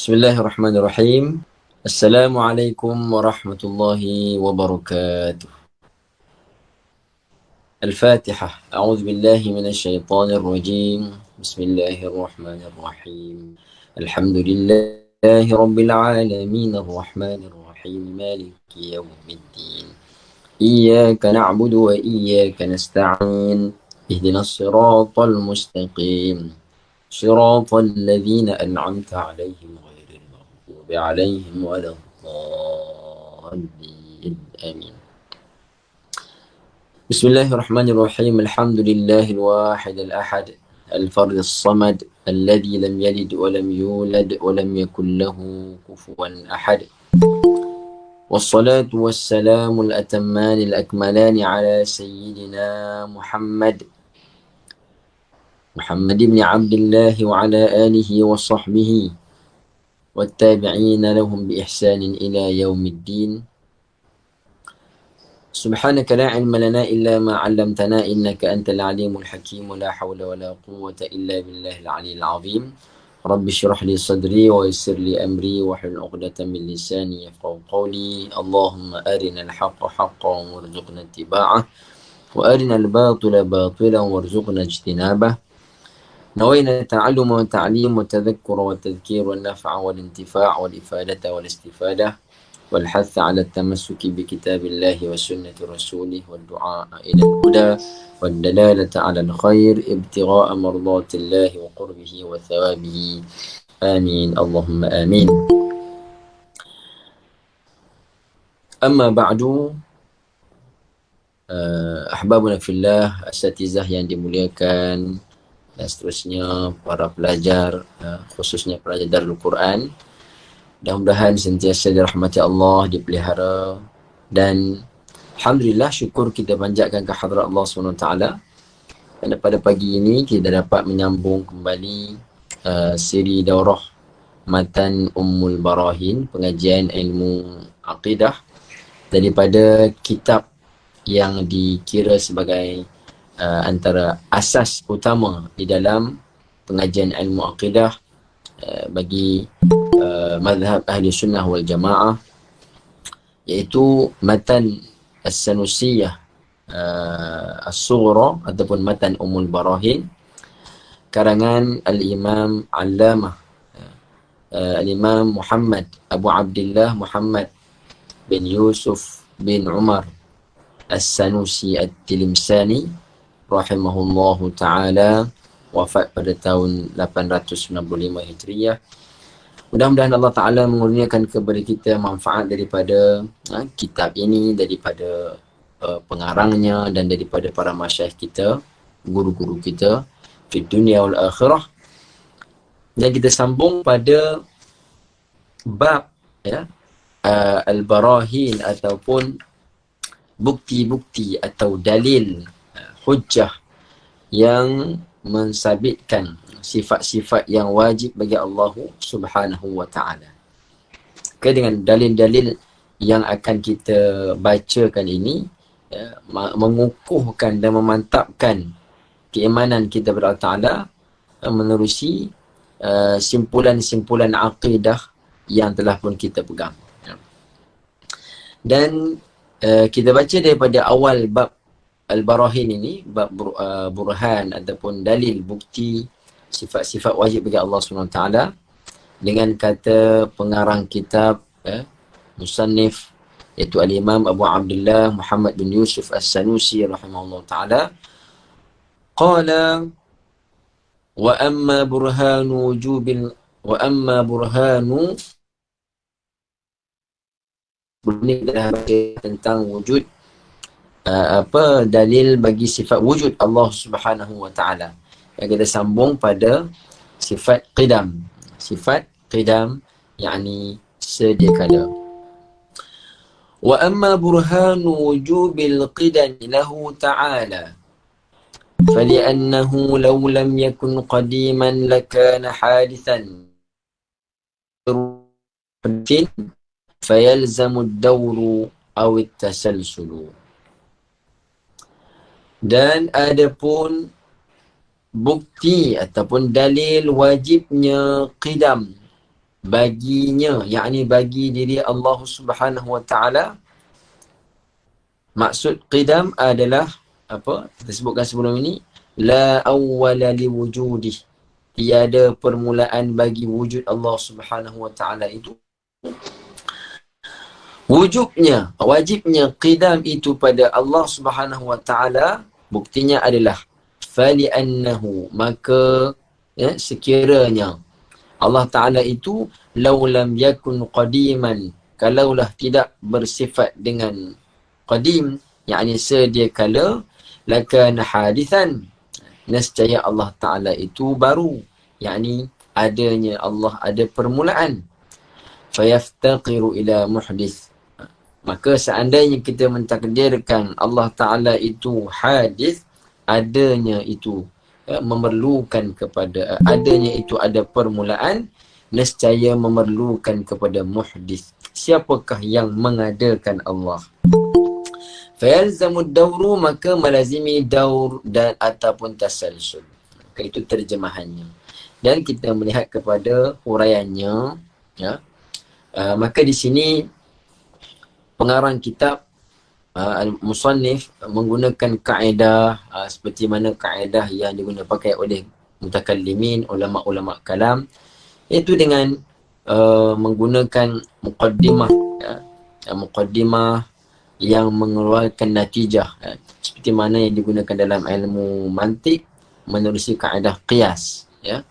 Bismillahirrahmanirrahim. Assalamualaikum warahmatullahi wabarakatuh. Al-Fatihah. A'udzu billahi minasy syaithanir rajim. Bismillahirrahmanirrahim. Alhamdulillahi rabbil alamin arrahmanir rahim maliki yaumiddin. Iyyaka na'budu wa iyyaka nasta'in. Ihdinas siratal mustaqim. صراط الذين أنعمت عليهم غير المغضوب عليهم ولا الضالين آمين. بسم الله الرحمن الرحيم. الحمد لله الواحد الأحد الفرد الصمد الذي لم يلد ولم يولد ولم يكن له كفوا أحد. والصلاة والسلام الأتمان الأكملان على سيدنا محمد بن عبد الله وعلى آله وصحبه والتابعين لهم بإحسان إلى يوم الدين. سبحانك لا علم لنا إلا ما علمتنا إنك أنت العليم الحكيم ولا حول ولا قوة إلا بالله العلي العظيم. رب اشرح لي صدري ويسر لي أمري واحلل عقدة من لساني يفقهوا قولي. اللهم أرنا الحق حقا وارزقنا اتباعه وأرنا الباطل باطلا وارزقنا اجتنابه. نوينا التعلم والتعليم والتذكر والتذكير والنفع والانتفاع والإفادة والاستفادة والحث على التمسك بكتاب الله وسنة رسوله والدعاء إلى الهدى والدلالة على الخير ابتغاء مرضات الله وقربه وثوابه آمين اللهم آمين. أما بعد أحبابنا في الله أساتذة yang dimuliakan dan seterusnya para pelajar, khususnya pelajar Darul Quran, mudah-mudahan sentiasa dirahmati Allah, dipelihara, dan alhamdulillah syukur kita panjatkan ke hadrat Allah SWT. Dan pada pagi ini kita dapat menyambung kembali siri daurah Matan Ummul Barahin, pengajian ilmu aqidah daripada kitab yang dikira sebagai antara asas utama di dalam pengajian ilmu aqidah bagi mazhab ahli sunnah wal jamaah, iaitu Matan As-Sanusiyah As-Sughra ataupun Matan Ummul Barahin karangan Al-Imam Allamah Al-Imam Muhammad Abu Abdullah Muhammad bin Yusuf bin Umar As-Sanusi At-Tilimsani rahimahullahu ta'ala, wafat pada tahun 895 Hijriah. Mudah-mudahan Allah Ta'ala mengurniakan kepada kita manfaat daripada kitab ini, daripada pengarangnya dan daripada para masyayikh kita, guru-guru kita di dunia wal akhirah. Dan kita sambung pada bab al-barahin ataupun bukti-bukti atau dalil hujjah yang mensabitkan sifat-sifat yang wajib bagi Allah Subhanahu wa ta'ala. Dengan dalil-dalil yang akan kita bacakan ini mengukuhkan dan memantapkan keimanan kita kepada Allah Ta'ala menerusi simpulan-simpulan aqidah yang telah pun kita pegang. Dan kita baca daripada awal bab Al-Barahin ini, bab burhan ataupun dalil bukti sifat-sifat wajib bagi Allah SWT, dengan kata pengarang kitab musannif, iaitu Al-Imam Abu Abdullah Muhammad bin Yusuf As-Sanusi rahimahullah ta'ala. Qala wa amma burhanu wujubil wa amma burhanu, ini adalah tentang wujud dalil bagi sifat wujud Allah Subhanahu wa ta'ala. Yang kita sambung pada sifat qidam. Sifat qidam yakni sedia kala. Wa amma burhanu wujubil qidam lahu ta'ala fali'annahu law lam yakun qadiman lakana hadithan fayalzamu ad-dawru aw at-tasalsulu. Dan adapun bukti ataupun dalil wajibnya qidam baginya, yakni bagi diri Allah Subhanahu wa taala. Maksud qidam adalah apa? Kita sebutkan sebelum ini, la awwala li wujudih. Tiada permulaan bagi wujud Allah Subhanahu wa taala itu. Wajibnya qidam itu pada Allah Subhanahu wa taala, buktinya adalah fali'annahu, maka sekiranya Allah Ta'ala itu law lam yakun qadiman, kalaulah tidak bersifat dengan qadim, yakni sedia kala, lakana hadithan, nescaya Allah Ta'ala itu baru, yakni adanya Allah ada permulaan. Fayaftaqiru ila muhdith, maka seandainya kita mentakdirkan Allah Ta'ala itu hadis, adanya itu memerlukan kepada, adanya itu ada permulaan, nescaya memerlukan kepada muhdis. Siapakah yang mengadakan Allah? Fayalzamud dawru, maka melazimi daur dan ataupun tasalsul. Maka itu terjemahannya. Dan kita melihat kepada huraiannya, ya. Maka di sini pengarang kitab al-musannif menggunakan kaedah seperti mana kaedah yang digunakan pakai oleh mutakallimin, ulama-ulama kalam, iaitu dengan menggunakan muqaddimah, muqaddimah yang mengeluarkan natijah, seperti mana yang digunakan dalam ilmu mantik menerusi kaedah qiyas, ya.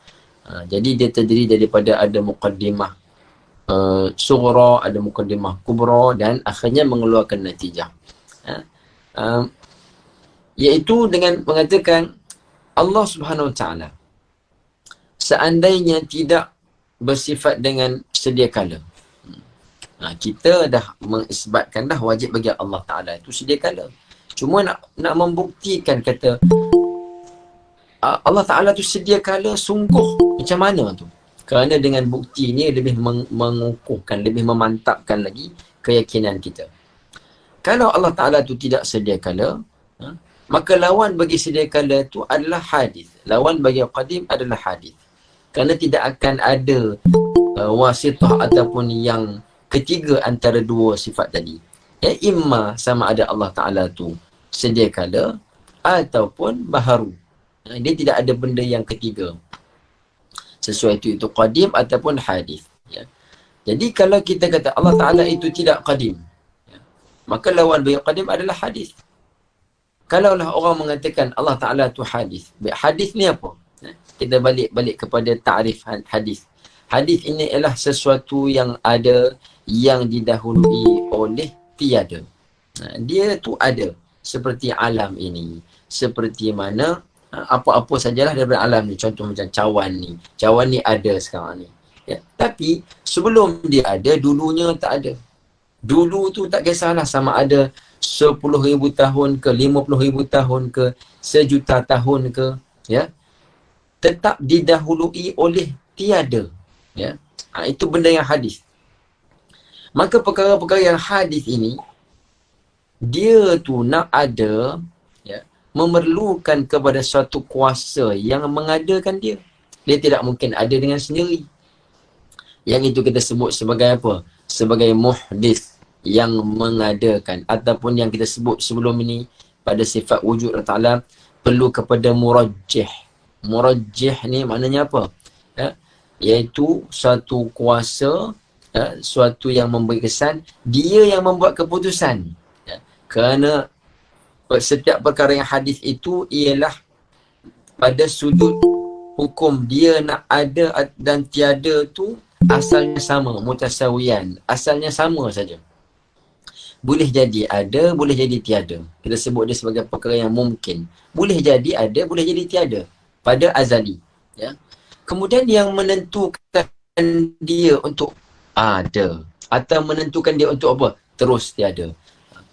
Jadi dia terdiri daripada ada muqaddimah sughra, ada muqaddimah kubra, dan akhirnya mengeluarkan natijah. Iaitu dengan mengatakan Allah Subhanahu Wa Taala seandainya tidak bersifat dengan sedia kala, kita dah mengisbatkan dah wajib bagi Allah Ta'ala itu sedia kala. Cuma nak membuktikan kata Allah Ta'ala tu sedia kala sungguh macam mana tu? Kerana dengan bukti ini lebih mengukuhkan, lebih memantapkan lagi keyakinan kita. Kalau Allah Ta'ala tu tidak sedia kala, maka lawan bagi sedia kala tu adalah hadis. Lawan bagi qadim adalah hadis. Kerana tidak akan ada wasitah ataupun yang ketiga antara dua sifat tadi. Ya, imma sama ada Allah Ta'ala tu sedia kala ataupun baharu. Dia tidak ada benda yang ketiga. Sesuatu itu qadim ataupun hadis, ya. Jadi kalau kita kata Allah Ta'ala itu tidak qadim, ya, maka lawan bagi qadim adalah hadis. Kalaulah orang mengatakan Allah Ta'ala itu hadis, hadis ni apa? Kita balik kepada ta'rif hadis. Hadis ini adalah sesuatu yang ada, yang didahului oleh tiada. Dia tu ada, seperti alam ini, seperti mana apa-apa sajalah daripada alam ni. Contoh macam cawan ni. Cawan ni ada sekarang ni, ya. Tapi sebelum dia ada, dulunya tak ada. Dulu tu tak kisahlah sama ada 10,000 tahun ke, 50,000 tahun ke, 1,000,000 tahun ke, ya, tetap didahului oleh tiada, ya. Itu benda yang hadis. Maka perkara-perkara yang hadis ini, dia tu nak ada, ya, memerlukan kepada suatu kuasa yang mengadakan dia. Dia tidak mungkin ada dengan sendiri. Yang itu kita sebut sebagai apa? Sebagai muhdis, yang mengadakan. Ataupun yang kita sebut sebelum ini pada sifat wujud Allah Ta'ala, perlu kepada murajjih. Murajjih ni maknanya apa? Ya, iaitu suatu kuasa, ya, suatu yang memberi kesan, dia yang membuat keputusan. Ya, kerana setiap perkara yang hadis itu ialah pada sudut hukum, dia nak ada dan tiada tu asalnya sama, mutasawiyan, asalnya sama saja. Boleh jadi ada, boleh jadi tiada. Kita sebut dia sebagai perkara yang mungkin. Boleh jadi ada, boleh jadi tiada pada azali, ya. Kemudian yang menentukan dia untuk ada atau menentukan dia untuk apa? Terus tiada.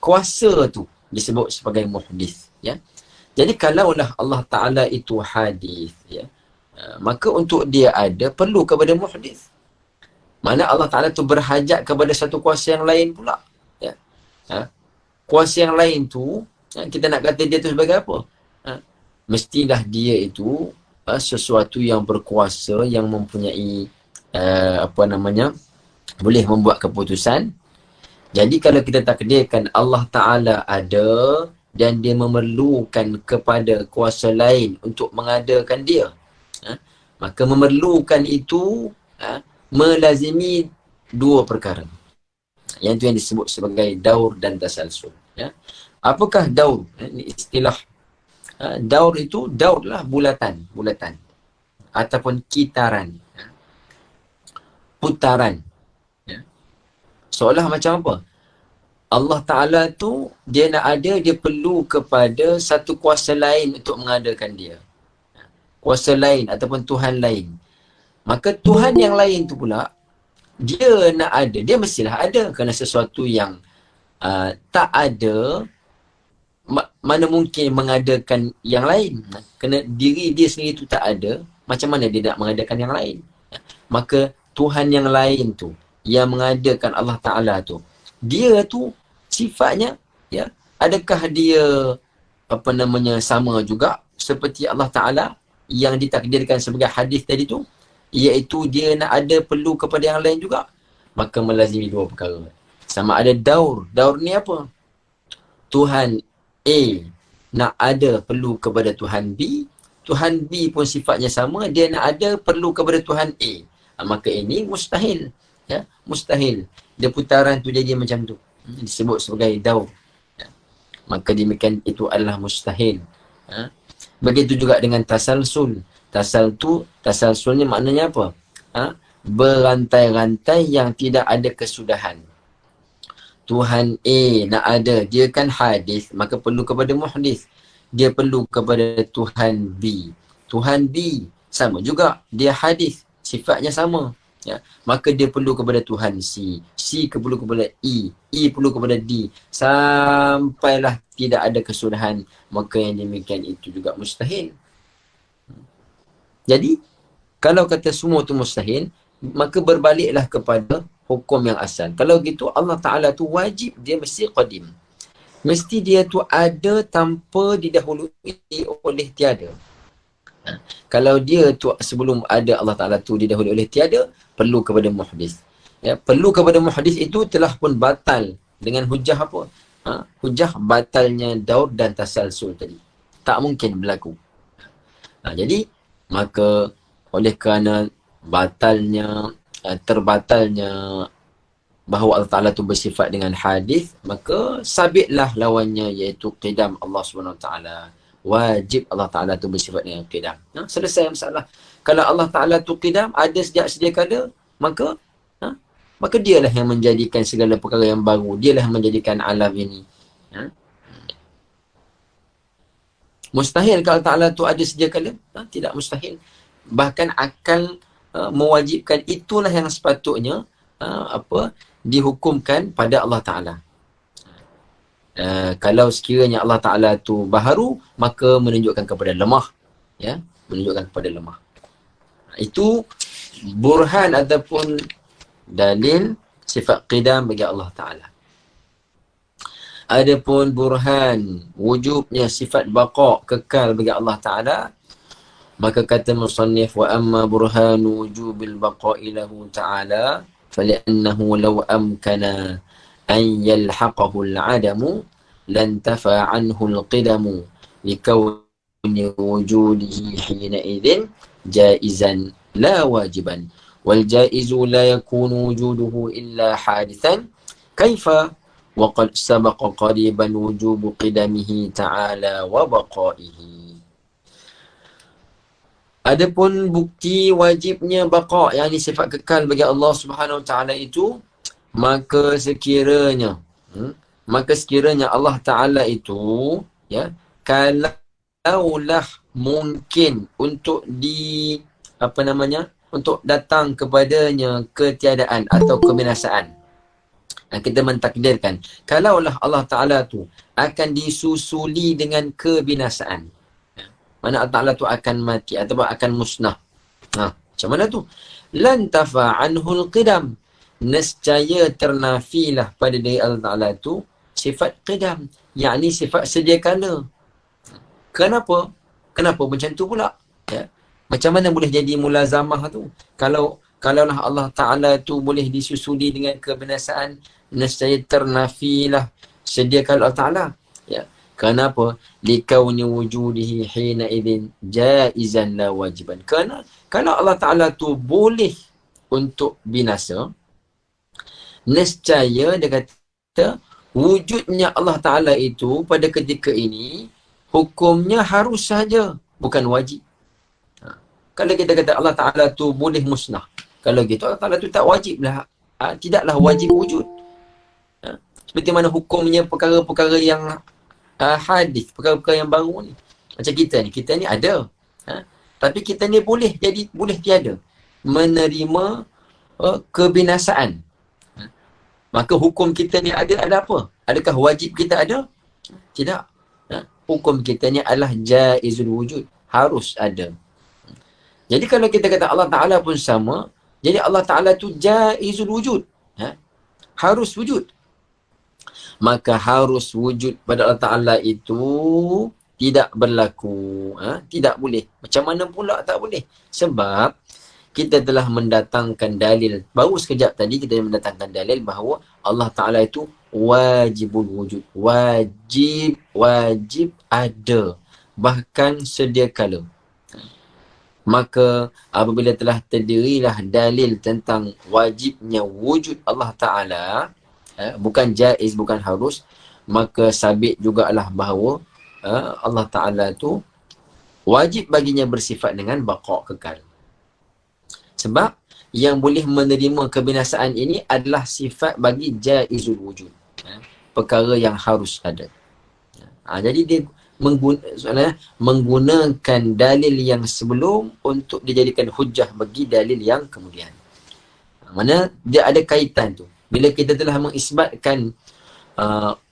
Kuasa tu disebut sebagai muhdis, ya. Jadi kalaulah Allah Ta'ala itu hadis, ya, maka untuk dia ada perlu kepada muhdis. Mana Allah Ta'ala tu berhajat kepada satu kuasa yang lain pula, ya. Kuasa yang lain tu, kita nak kata dia tu sebagai apa? Mestilah dia itu sesuatu yang berkuasa, yang mempunyai apa namanya, boleh membuat keputusan. Jadi kalau kita takdirkan Allah Ta'ala ada dan dia memerlukan kepada kuasa lain untuk mengadakan dia, maka memerlukan itu melazimi dua perkara. Yang itu yang disebut sebagai daur dan tasalsul. Apakah daur? Ini istilah. Daur itu, daur lah bulatan ataupun kitaran, putaran. Seolah macam apa? Allah Ta'ala tu dia nak ada, dia perlu kepada satu kuasa lain untuk mengadakan dia. Kuasa lain ataupun Tuhan lain. Maka Tuhan yang lain tu pula, dia nak ada, dia mestilah ada. Kerana sesuatu yang tak ada, mana mungkin mengadakan yang lain. Kerana diri dia sendiri tu tak ada, macam mana dia nak mengadakan yang lain? Maka Tuhan yang lain tu, yang mengadakan Allah Ta'ala tu, dia tu sifatnya, adakah dia apa namanya sama juga seperti Allah Ta'ala yang ditakdirkan sebagai hadis tadi tu, iaitu dia nak ada perlu kepada yang lain juga? Maka melazimi dua perkara. Sama ada daur. Daur ni apa? Tuhan A nak ada perlu kepada Tuhan B, Tuhan B pun sifatnya sama, dia nak ada perlu kepada Tuhan A. Maka ini mustahil. Mustahil. Dia putaran tu jadi macam tu. Disebut sebagai daur. Maka demikian itu adalah mustahil. Begitu juga dengan tasalsul. Tasalsulnya maknanya apa? Berantai-rantai yang tidak ada kesudahan. Tuhan A nak ada, dia kan hadis, maka perlu kepada muhdis. Dia perlu kepada Tuhan B. Tuhan B sama juga, dia hadis, sifatnya sama. Maka dia perlu kepada Tuhan C. C perlu kepada E. E perlu kepada D. Sampailah tidak ada kesudahan. Maka yang demikian itu juga mustahil. Jadi, kalau kata semua itu mustahil, maka berbaliklah kepada hukum yang asal. Kalau gitu, Allah Ta'ala tu wajib, dia mesti qadim. Mesti dia tu ada tanpa didahului oleh tiada. Kalau dia tu sebelum ada Allah Ta'ala tu didahului oleh tiada, perlu kepada muhdis. Perlu kepada muhdis itu telah pun batal dengan hujah apa? Hujah batalnya daur dan tasalsul tadi. Tak mungkin berlaku. Jadi, maka oleh kerana batalnya, terbatalnya bahawa Allah Ta'ala tu bersifat dengan hadis, maka sabitlah lawannya iaitu qidam Allah SWT. Wajib Allah Ta'ala tu bersifat dengan qidam. Selesai masalah. Kalau Allah Ta'ala tu qidam, ada sejak sedia kala, maka dialah yang menjadikan segala perkara yang baru. Dialah yang menjadikan alam ini. Mustahil kalau Allah Ta'ala tu ada sedia kala? Tidak mustahil. Bahkan akal mewajibkan itulah yang sepatutnya dihukumkan pada Allah Ta'ala. Kalau sekiranya Allah Ta'ala tu baharu, maka menunjukkan kepada lemah. Menunjukkan kepada lemah. Itu burhan ataupun dalil sifat qidam bagi Allah Ta'ala. Adapun burhan wujubnya sifat baqa, kekal bagi Allah Ta'ala, maka kata musannif, wa amma burhanu wujubil baqa'i lahu ta'ala fali'annahu law amkana an yalhaqahu al-'adamu lan tafa 'anhu al-qidamu likawni wujudihi hina idzin jaizan la wajiban wal jaizu la yakunu wujuduhu illa hadithan kaifa wa qad sabaqa qariban wujubu qidamihi ta'ala wa baqa'ihi. Adapun bukti wajibnya baqa', yang ini sifat kekal bagi Allah Subhanahu Wa Ta'ala itu, maka sekiranya Allah Ta'ala itu, kalaulah mungkin untuk untuk datang kepadanya ketiadaan atau kebinasaan. Kita mentakdirkan, kalaulah Allah Ta'ala tu akan disusuli dengan kebinasaan, mana Allah Ta'ala tu akan mati atau akan musnah. Macam mana tu? Lan tafa anhul qidam. Nescaya ternafilah pada diri Allah Ta'ala tu sifat qidam, yakni sifat sedia kala. Kenapa? Kenapa macam tu pula? Macam mana boleh jadi mulazamah tu? Kalau kalaulah Allah Ta'ala tu boleh disusuli dengan kebinasaan, nescaya ternafilah sediakan Allah Ta'ala. Ya. Kenapa? Likauni wujudihi hina idin jaizan la wajiban. Kerana kalau Allah Ta'ala tu boleh untuk binasa, nescaya dia kata wujudnya Allah Ta'ala itu pada ketika ini hukumnya harus saja, bukan wajib. Kalau kita kata Allah Ta'ala tu boleh musnah, kalau gitu Allah Ta'ala tu tak wajiblah, tidaklah wajib wujud. Seperti mana hukumnya perkara-perkara yang hadis, perkara-perkara yang baru ni. Macam kita ni ada. Tapi kita ni boleh jadi, boleh tiada. Menerima kebinasaan. Maka hukum kita ni ada apa? Adakah wajib kita ada? Tidak. Hukum kita ni adalah jaizul wujud. Harus ada. Jadi kalau kita kata Allah Ta'ala pun sama, jadi Allah Ta'ala tu jaizul wujud. Harus wujud. Maka harus wujud pada Allah Ta'ala itu tidak berlaku. Tidak boleh. Macam mana pula tak boleh? Sebab kita telah mendatangkan dalil. Baru sekejap tadi kita mendatangkan dalil bahawa Allah Ta'ala itu wajibul wujud. Wajib ada. Bahkan sedia kala. Maka apabila telah terdirilah dalil tentang wajibnya wujud Allah Ta'ala, bukan jaiz, bukan harus, maka sabit jugalah bahawa Allah Ta'ala tu wajib baginya bersifat dengan baqa' kekal. Sebab yang boleh menerima kebinasaan ini adalah sifat bagi jaizul wujud. Perkara yang harus ada. Jadi dia menggunakan dalil yang sebelum untuk dijadikan hujah bagi dalil yang kemudian. Mana dia ada kaitan tu. Bila kita telah mengisbatkan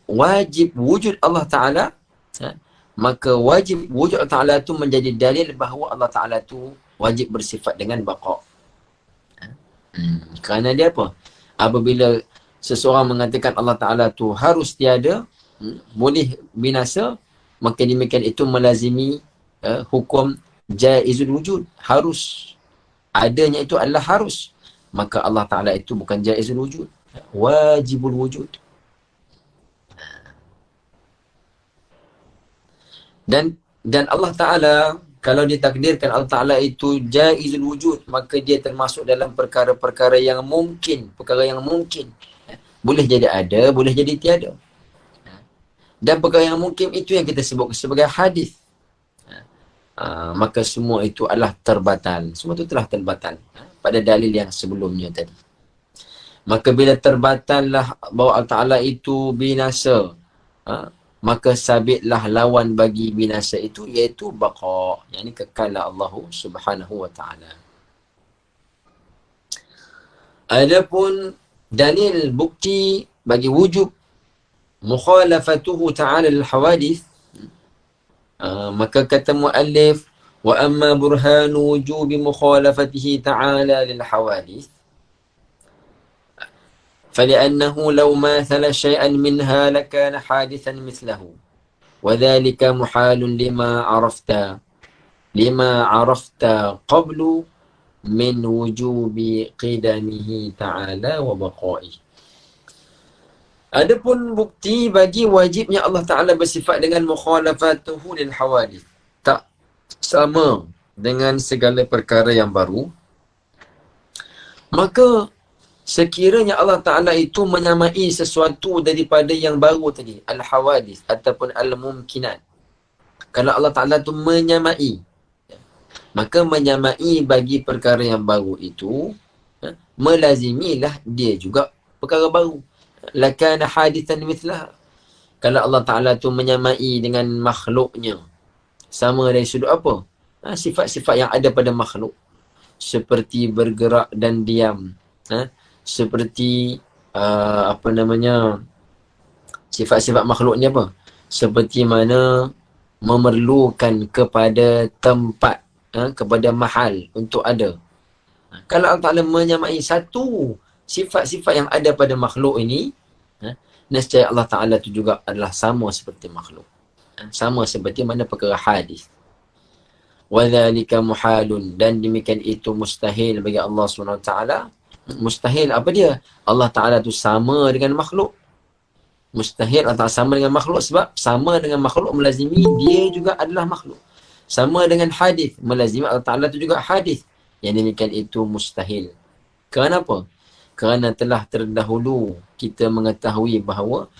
wajib wujud Allah Ta'ala, maka wajib wujud Allah Ta'ala tu menjadi dalil bahawa Allah Ta'ala tu wajib bersifat dengan baqa'. Kerana dia apa? Apabila seseorang mengatakan Allah Ta'ala tu harus tiada, boleh binasa, maka demikian itu melazimi hukum jaizul wujud. Harus. Adanya itu adalah harus. Maka Allah Ta'ala itu bukan jaizul wujud. Wajibul wujud. Dan Allah Ta'ala, kalau ditakdirkan Allah Ta'ala itu jaizul wujud, maka dia termasuk dalam perkara-perkara yang mungkin. Perkara yang mungkin. Boleh jadi ada, boleh jadi tiada. Dan perkara yang mungkin itu yang kita sebut sebagai hadis. Maka semua itu adalah terbatal. Semua itu telah terbatal pada dalil yang sebelumnya tadi. Maka bila terbatallah bahawa Allah Ta'ala itu binasa, maka sabitlah lawan bagi binasa itu, iaitu baqa', yang ini kekallah Allah Subhanahu wa Ta'ala. Adapun dalil bukti bagi wujub mukhalafatuhu ta'ala al-hawadith, maka kata muallif, wa amma burhanu wujubi mukhalafatihi ta'ala lil-hawadith فلأنه لو ماثل شيئا منها لكان حادثا مثله وذلك محال لما عرفت قبل من وجوب قدمه تعالى وبقائه. Adapun bukti bagi wajibnya Allah Ta'ala bersifat dengan mukhalafatuhu lil hawadith, tak sama dengan segala perkara yang baru, maka sekiranya Allah Ta'ala itu menyamai sesuatu daripada yang baru tadi, al-hawadith ataupun al-mumkinat. Kalau Allah Ta'ala itu menyamai, maka menyamai bagi perkara yang baru itu, melazimilah dia juga perkara baru. Lakana hadithan mithlah. Kalau Allah Ta'ala itu menyamai dengan makhluknya, sama dari sudut apa? Sifat-sifat yang ada pada makhluk. Seperti bergerak dan diam. Seperti sifat-sifat makhluk ni apa? Seperti mana memerlukan kepada tempat, kepada mahal untuk ada. Kalau Allah Ta'ala menyamai satu sifat-sifat yang ada pada makhluk ini, nescaya Allah Ta'ala itu juga adalah sama seperti makhluk. Sama seperti mana perkara hadis. Wadzalika muhalun, dan demikian itu mustahil bagi Allah SWT. Mustahil apa dia? Allah Ta'ala tu sama dengan makhluk. Mustahil Allah Ta'ala sama dengan makhluk sebab sama dengan makhluk melazimi dia juga adalah makhluk. Sama dengan hadis, melazimi Allah Ta'ala tu juga hadis. Yang demikian itu mustahil. Kenapa? Kerana telah terdahulu kita mengetahui bahawa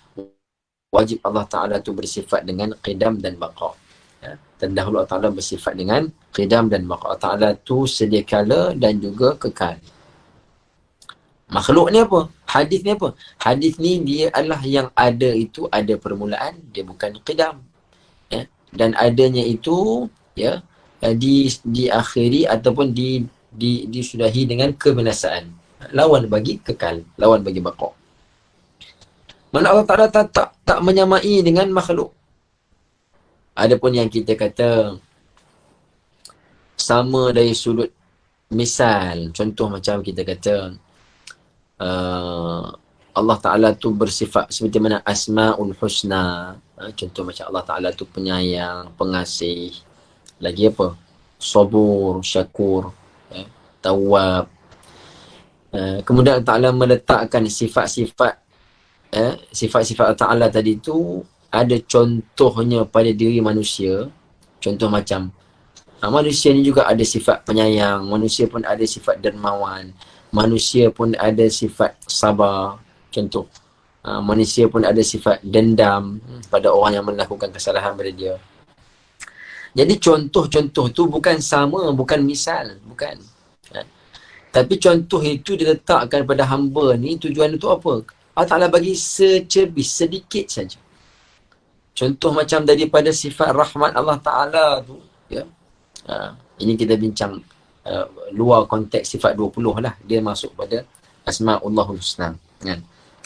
wajib Allah Ta'ala tu bersifat dengan qidam dan baqa. Ya, terdahulu Allah Ta'ala bersifat dengan qidam dan baqa. Allah Ta'ala tu sedia kala dan juga kekal. Makhluk ni apa? Hadis ni apa? Hadis ni dia adalah yang ada itu ada permulaan, dia bukan qidam. Ya, dan adanya itu ya diakhiri ataupun disudahi dengan kebinasaan. Lawan bagi kekal, lawan bagi baqa. Mana Allah Ta'ala tak menyamai dengan makhluk. Adapun yang kita kata sama dari sudut misal, contoh macam kita kata Allah Ta'ala tu bersifat seperti mana Asma'ul Husna. Contoh macam Allah Ta'ala tu penyayang, pengasih, lagi apa? Sabur, syakur, tawab. Kemudian Allah Ta'ala meletakkan sifat-sifat sifat-sifat Allah Ta'ala tadi tu ada contohnya pada diri manusia. Contoh macam manusia ni juga ada sifat penyayang, manusia pun ada sifat dermawan, manusia pun ada sifat sabar. Contoh manusia pun ada sifat dendam pada orang yang melakukan kesalahan pada dia. Jadi contoh-contoh tu bukan sama, bukan misal, bukan. Tapi contoh itu diletakkan pada hamba ni tujuan untuk apa? Allah Ta'ala bagi secebis, sedikit saja. Contoh macam daripada sifat rahmat Allah Ta'ala tu, ya. Ini kita bincang luar konteks sifat 20 lah. Dia masuk pada Asma'ullahul Husna, kan?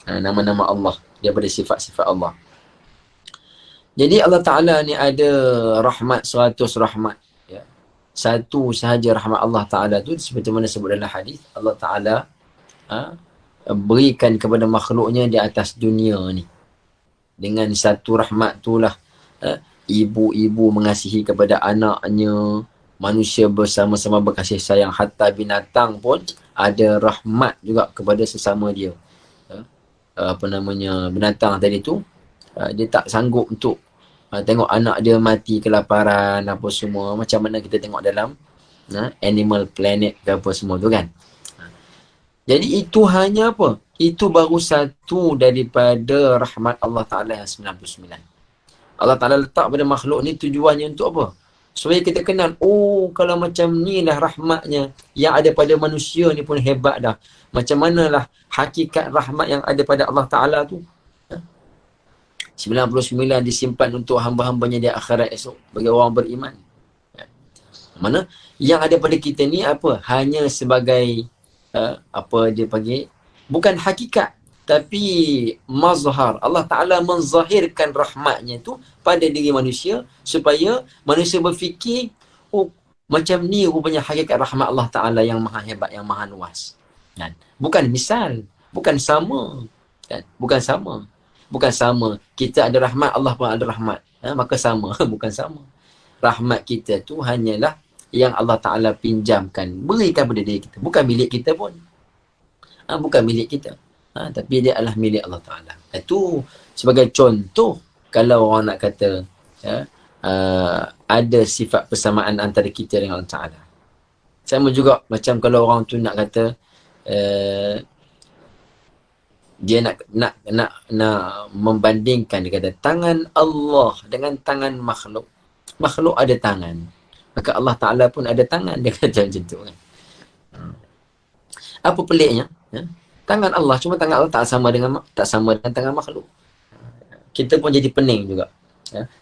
Nama-nama Allah, daripada sifat-sifat Allah. Jadi Allah Ta'ala ni ada rahmat, 100 rahmat. Ya. Satu sahaja rahmat Allah Ta'ala tu, seperti mana sebut dalam hadis, Allah Ta'ala berikan kepada makhluknya di atas dunia ni. Dengan satu rahmat tu lah ibu-ibu mengasihi kepada anaknya, manusia bersama-sama berkasih sayang, hatta binatang pun ada rahmat juga kepada sesama dia. Binatang tadi tu dia tak sanggup untuk tengok anak dia mati kelaparan apa semua, macam mana kita tengok dalam Animal Planet ke apa semua tu, kan. Jadi itu hanya apa? Itu baru satu daripada rahmat Allah Ta'ala yang 99. Allah Ta'ala letak pada makhluk ni tujuannya untuk apa? Supaya kita kenal, oh kalau macam ni lah rahmatnya, yang ada pada manusia ni pun hebat dah. Macam manalah hakikat rahmat yang ada pada Allah Ta'ala tu. 99 disimpan untuk hamba-hambanya di akhirat esok bagi orang beriman. Mana yang ada pada kita ni apa? Hanya sebagai apa dia panggil, bukan hakikat, tapi mazhar. Allah Ta'ala menzahirkan rahmatnya tu pada diri manusia supaya manusia berfikir, oh macam ni rupanya hakikat rahmat Allah Ta'ala yang maha hebat, yang maha luas, kan? Bukan misal, bukan sama, kan? Bukan sama, bukan sama. Kita ada rahmat, Allah pun ada rahmat, maka sama. Bukan sama. Rahmat kita tu hanyalah yang Allah Ta'ala pinjamkan, berikan pada diri kita. Bukan milik kita pun. Bukan milik kita. Tapi dia adalah milik Allah Ta'ala. Itu sebagai contoh kalau orang nak kata ada sifat persamaan antara kita dengan Allah Ta'ala. Sama juga macam kalau orang tu nak kata dia nak membandingkan, dia kata tangan Allah dengan tangan makhluk. Makhluk ada tangan, maka Allah Ta'ala pun ada tangan. Dia kata macam tu, kan. Apa peliknya? Tangan Allah, cuma tangan Allah tak sama dengan tangan makhluk. Kita pun jadi pening juga.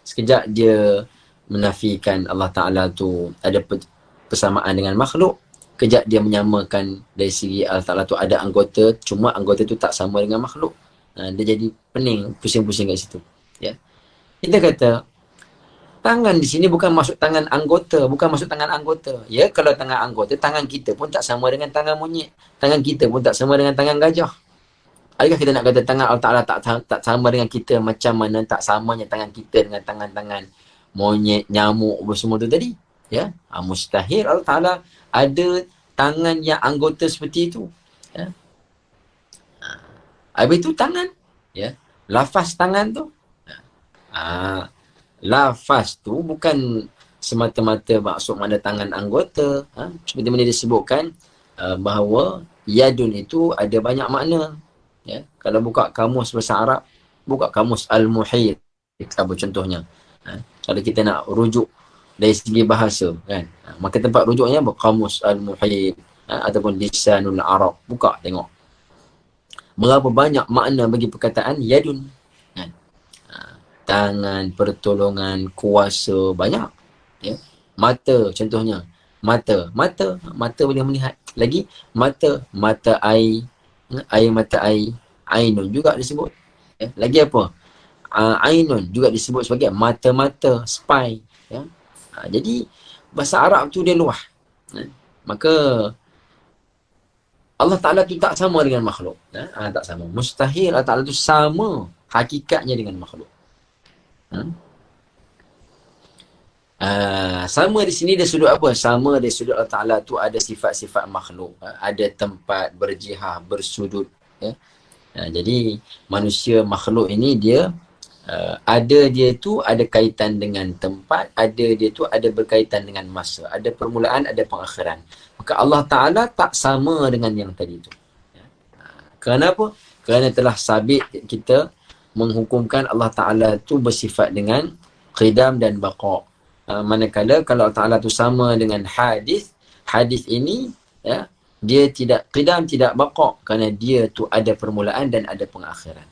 Sekejap dia menafikan Allah Ta'ala tu ada persamaan dengan makhluk. Kejap dia menyamakan dari segi Allah Ta'ala tu ada anggota, cuma anggota tu tak sama dengan makhluk. Dia jadi pening, pusing-pusing kat situ. Ya. Kita kata tangan di sini bukan masuk tangan anggota, bukan masuk tangan anggota. Ya, kalau tangan anggota, tangan kita pun tak sama dengan tangan monyet. Tangan kita pun tak sama dengan tangan gajah. Adakah kita nak kata tangan Allah Ta'ala tak sama dengan kita, macam mana tak samanya tangan kita dengan tangan-tangan monyet, nyamuk, semua tu tadi? Ya, mustahil Allah Ta'ala ada tangan yang anggota seperti itu. Ya. Habis itu tangan. Ya. Lafaz tangan tu. Ah, lafaz tu bukan semata-mata maksud mana tangan anggota. Seperti mana disebutkan bahawa yadun itu ada banyak makna. Ya. Kalau buka kamus bahasa Arab, buka kamus Al-Muhit. Apa contohnya? Kalau kita nak rujuk dari segi bahasa, kan? Maka tempat rujuknya kamus Al-Muhit ataupun Lisanul Arab. Buka tengok. Berapa banyak makna bagi perkataan yadun. Kan? Tangan, pertolongan, kuasa, banyak. Ya. Mata contohnya. Mata boleh melihat. Lagi mata air, air mata air, ainun juga disebut. Ya. Lagi apa? Ainun juga disebut sebagai mata-mata, spy. Ya. Jadi bahasa Arab tu dia luah. Maka Allah Ta'ala tu tak sama dengan makhluk. Tak sama. Mustahil Allah Ta'ala tu sama hakikatnya dengan makhluk. Sama di sini dari sudut apa? Sama dari sudut Allah Ta'ala tu ada sifat-sifat makhluk. Ada tempat berjihah, bersudut. Ya. Jadi manusia makhluk ini dia ada dia tu ada kaitan dengan tempat, ada dia tu ada berkaitan dengan masa. Ada permulaan, ada pengakhiran. Maka Allah Ta'ala tak sama dengan yang tadi tu. Kerana apa? Kerana telah sabit kita menghukumkan Allah Ta'ala tu bersifat dengan qidam dan baqa'. Manakala kalau Allah Ta'ala tu sama dengan hadis, hadis ini ya, dia tidak qidam, tidak baqa' kerana dia tu ada permulaan dan ada pengakhiran.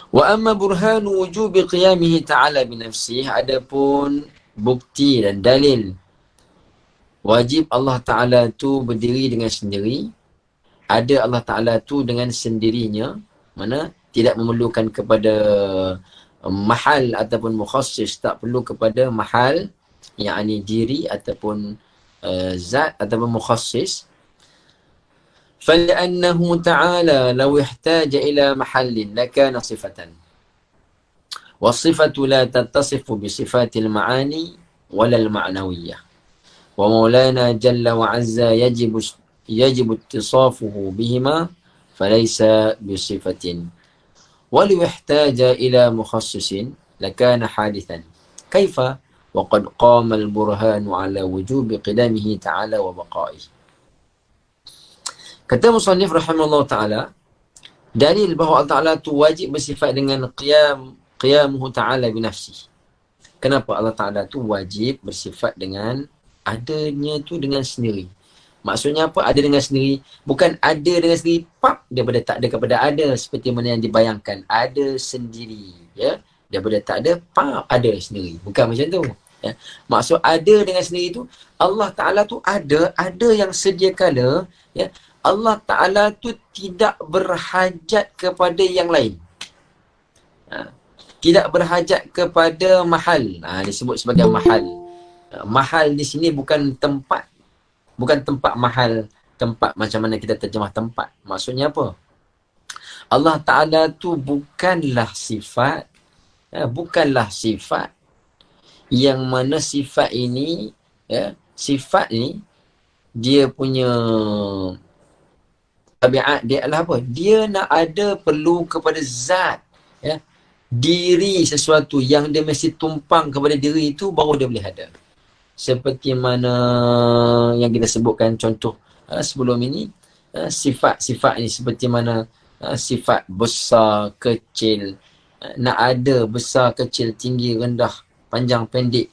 Wa amma burhanu wujubi qiyamihi ta'ala binafsih, adapun bukti dan dalil wajib Allah Ta'ala tu berdiri dengan sendiri, ada Allah Ta'ala tu dengan sendirinya, mana tidak memerlukan kepada mahal ataupun mukhassis, tak perlu kepada mahal, yakni diri ataupun zat ataupun mukhassis. فَلِأَنَّهُ تَعَالَى لَوْ احْتَاجَ إِلَى مَحَلٍ لَكَانَ صِفَةً وَالصِّفَةُ لَا تَتَّصِفُ بِصِفَاتِ الْمَعَانِي وَلَا الْمَعْنَوِيَّةِ وَمَوْلَانَا جَلَّ وَعَزَّ يجب اتصافه بهما فليس بصفة ولو احتاج إلى مخصص لكان حادثا كيف وقد قام البرهان على وجوب قدامه تعالى وبقائه. Kata musannif rahimahullah ta'ala, dalil bahawa Allah Ta'ala tu wajib bersifat dengan qiyamuhu ta'ala binafsih. Kenapa Allah Ta'ala tu wajib bersifat dengan adanya tu dengan sendiri? Maksudnya apa? Ada dengan sendiri. Bukan ada dengan sendiri, pap, daripada tak ada kepada ada. Seperti mana yang dibayangkan. Ada sendiri. Ya? Daripada tak ada, pap, ada sendiri. Bukan macam tu. Ya? Maksud ada dengan sendiri tu, Allah Ta'ala tu ada yang sedia kala, ya, Allah Ta'ala tu tidak berhajat kepada yang lain. Tidak berhajat kepada mahal. Disebut sebagai mahal. Mahal di sini bukan tempat. Bukan tempat mahal. Tempat macam mana kita terjemah tempat. Maksudnya apa? Allah Ta'ala tu bukanlah sifat. Bukanlah sifat. Yang mana sifat ini, sifat ni, dia punya tabiat dia adalah apa? Dia nak ada perlu kepada zat. Ya. Diri sesuatu yang dia mesti tumpang kepada diri itu baru dia boleh ada. Seperti mana yang kita sebutkan contoh sebelum ini, sifat-sifat ini seperti mana sifat besar, kecil, nak ada besar, kecil, tinggi, rendah, panjang, pendek,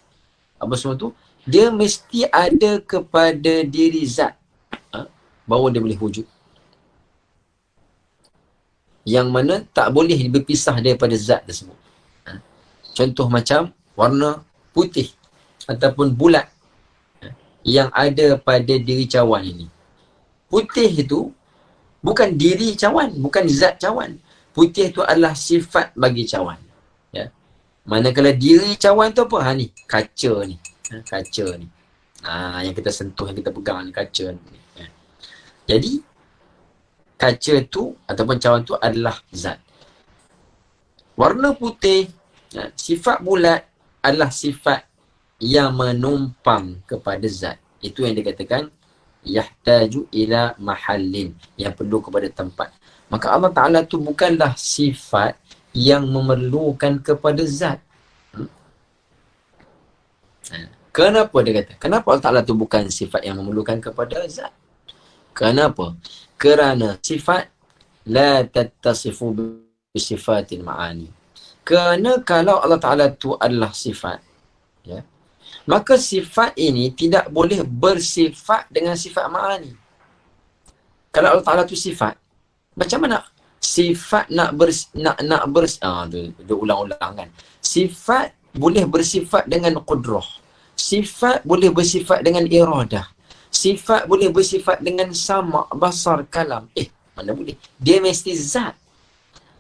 apa semua tu, dia mesti ada kepada diri zat, baru dia boleh wujud. Yang mana tak boleh berpisah daripada zat tersebut. Contoh macam warna putih ataupun bulat yang ada pada diri cawan ini. Putih itu bukan diri cawan, bukan zat cawan. Putih itu adalah sifat bagi cawan. Ya. Manakala diri cawan tu apa? Ni, kaca ni. Kaca ni. Yang kita sentuh, yang kita pegang ni, kaca ni. Jadi, kaca tu ataupun cawan tu adalah zat. Warna putih, Sifat bulat adalah sifat yang menumpang kepada zat. Itu yang dikatakan yahtaju ila mahallin, yang perlu kepada tempat. Maka Allah Ta'ala tu bukanlah sifat yang memerlukan kepada zat. Kenapa dia kata? Kenapa Allah Ta'ala tu bukan sifat yang memerlukan kepada zat? Kenapa? Kerana sifat la tattasifu bisifatil ma'ani. Kerana kalau Allah Ta'ala tu adalah sifat, ya, maka sifat ini tidak boleh bersifat dengan sifat ma'ani. Kalau Allah Ta'ala tu sifat, macam mana sifat dia ulang-ulang kan. Sifat boleh bersifat dengan qudrah. Sifat boleh bersifat dengan iradah. Sifat boleh bersifat dengan sama, basar, kalam. Mana boleh? Dia mesti zat.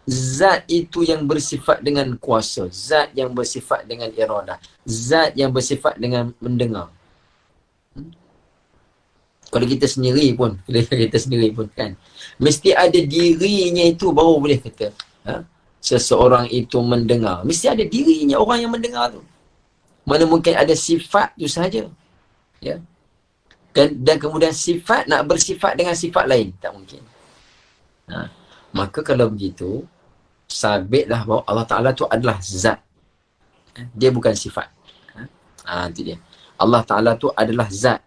Zat itu yang bersifat dengan kuasa. Zat yang bersifat dengan iradah. Zat yang bersifat dengan mendengar. Kalau kita sendiri pun kan, mesti ada dirinya itu baru boleh kata seseorang itu mendengar. Mesti ada dirinya orang yang mendengar tu. Mana mungkin ada sifat tu sahaja. Ya. Dan kemudian sifat nak bersifat dengan sifat lain. Tak mungkin. Maka kalau begitu, sabitlah bahawa Allah Ta'ala tu adalah zat. Dia bukan sifat. Itu dia. Allah Ta'ala tu adalah zat.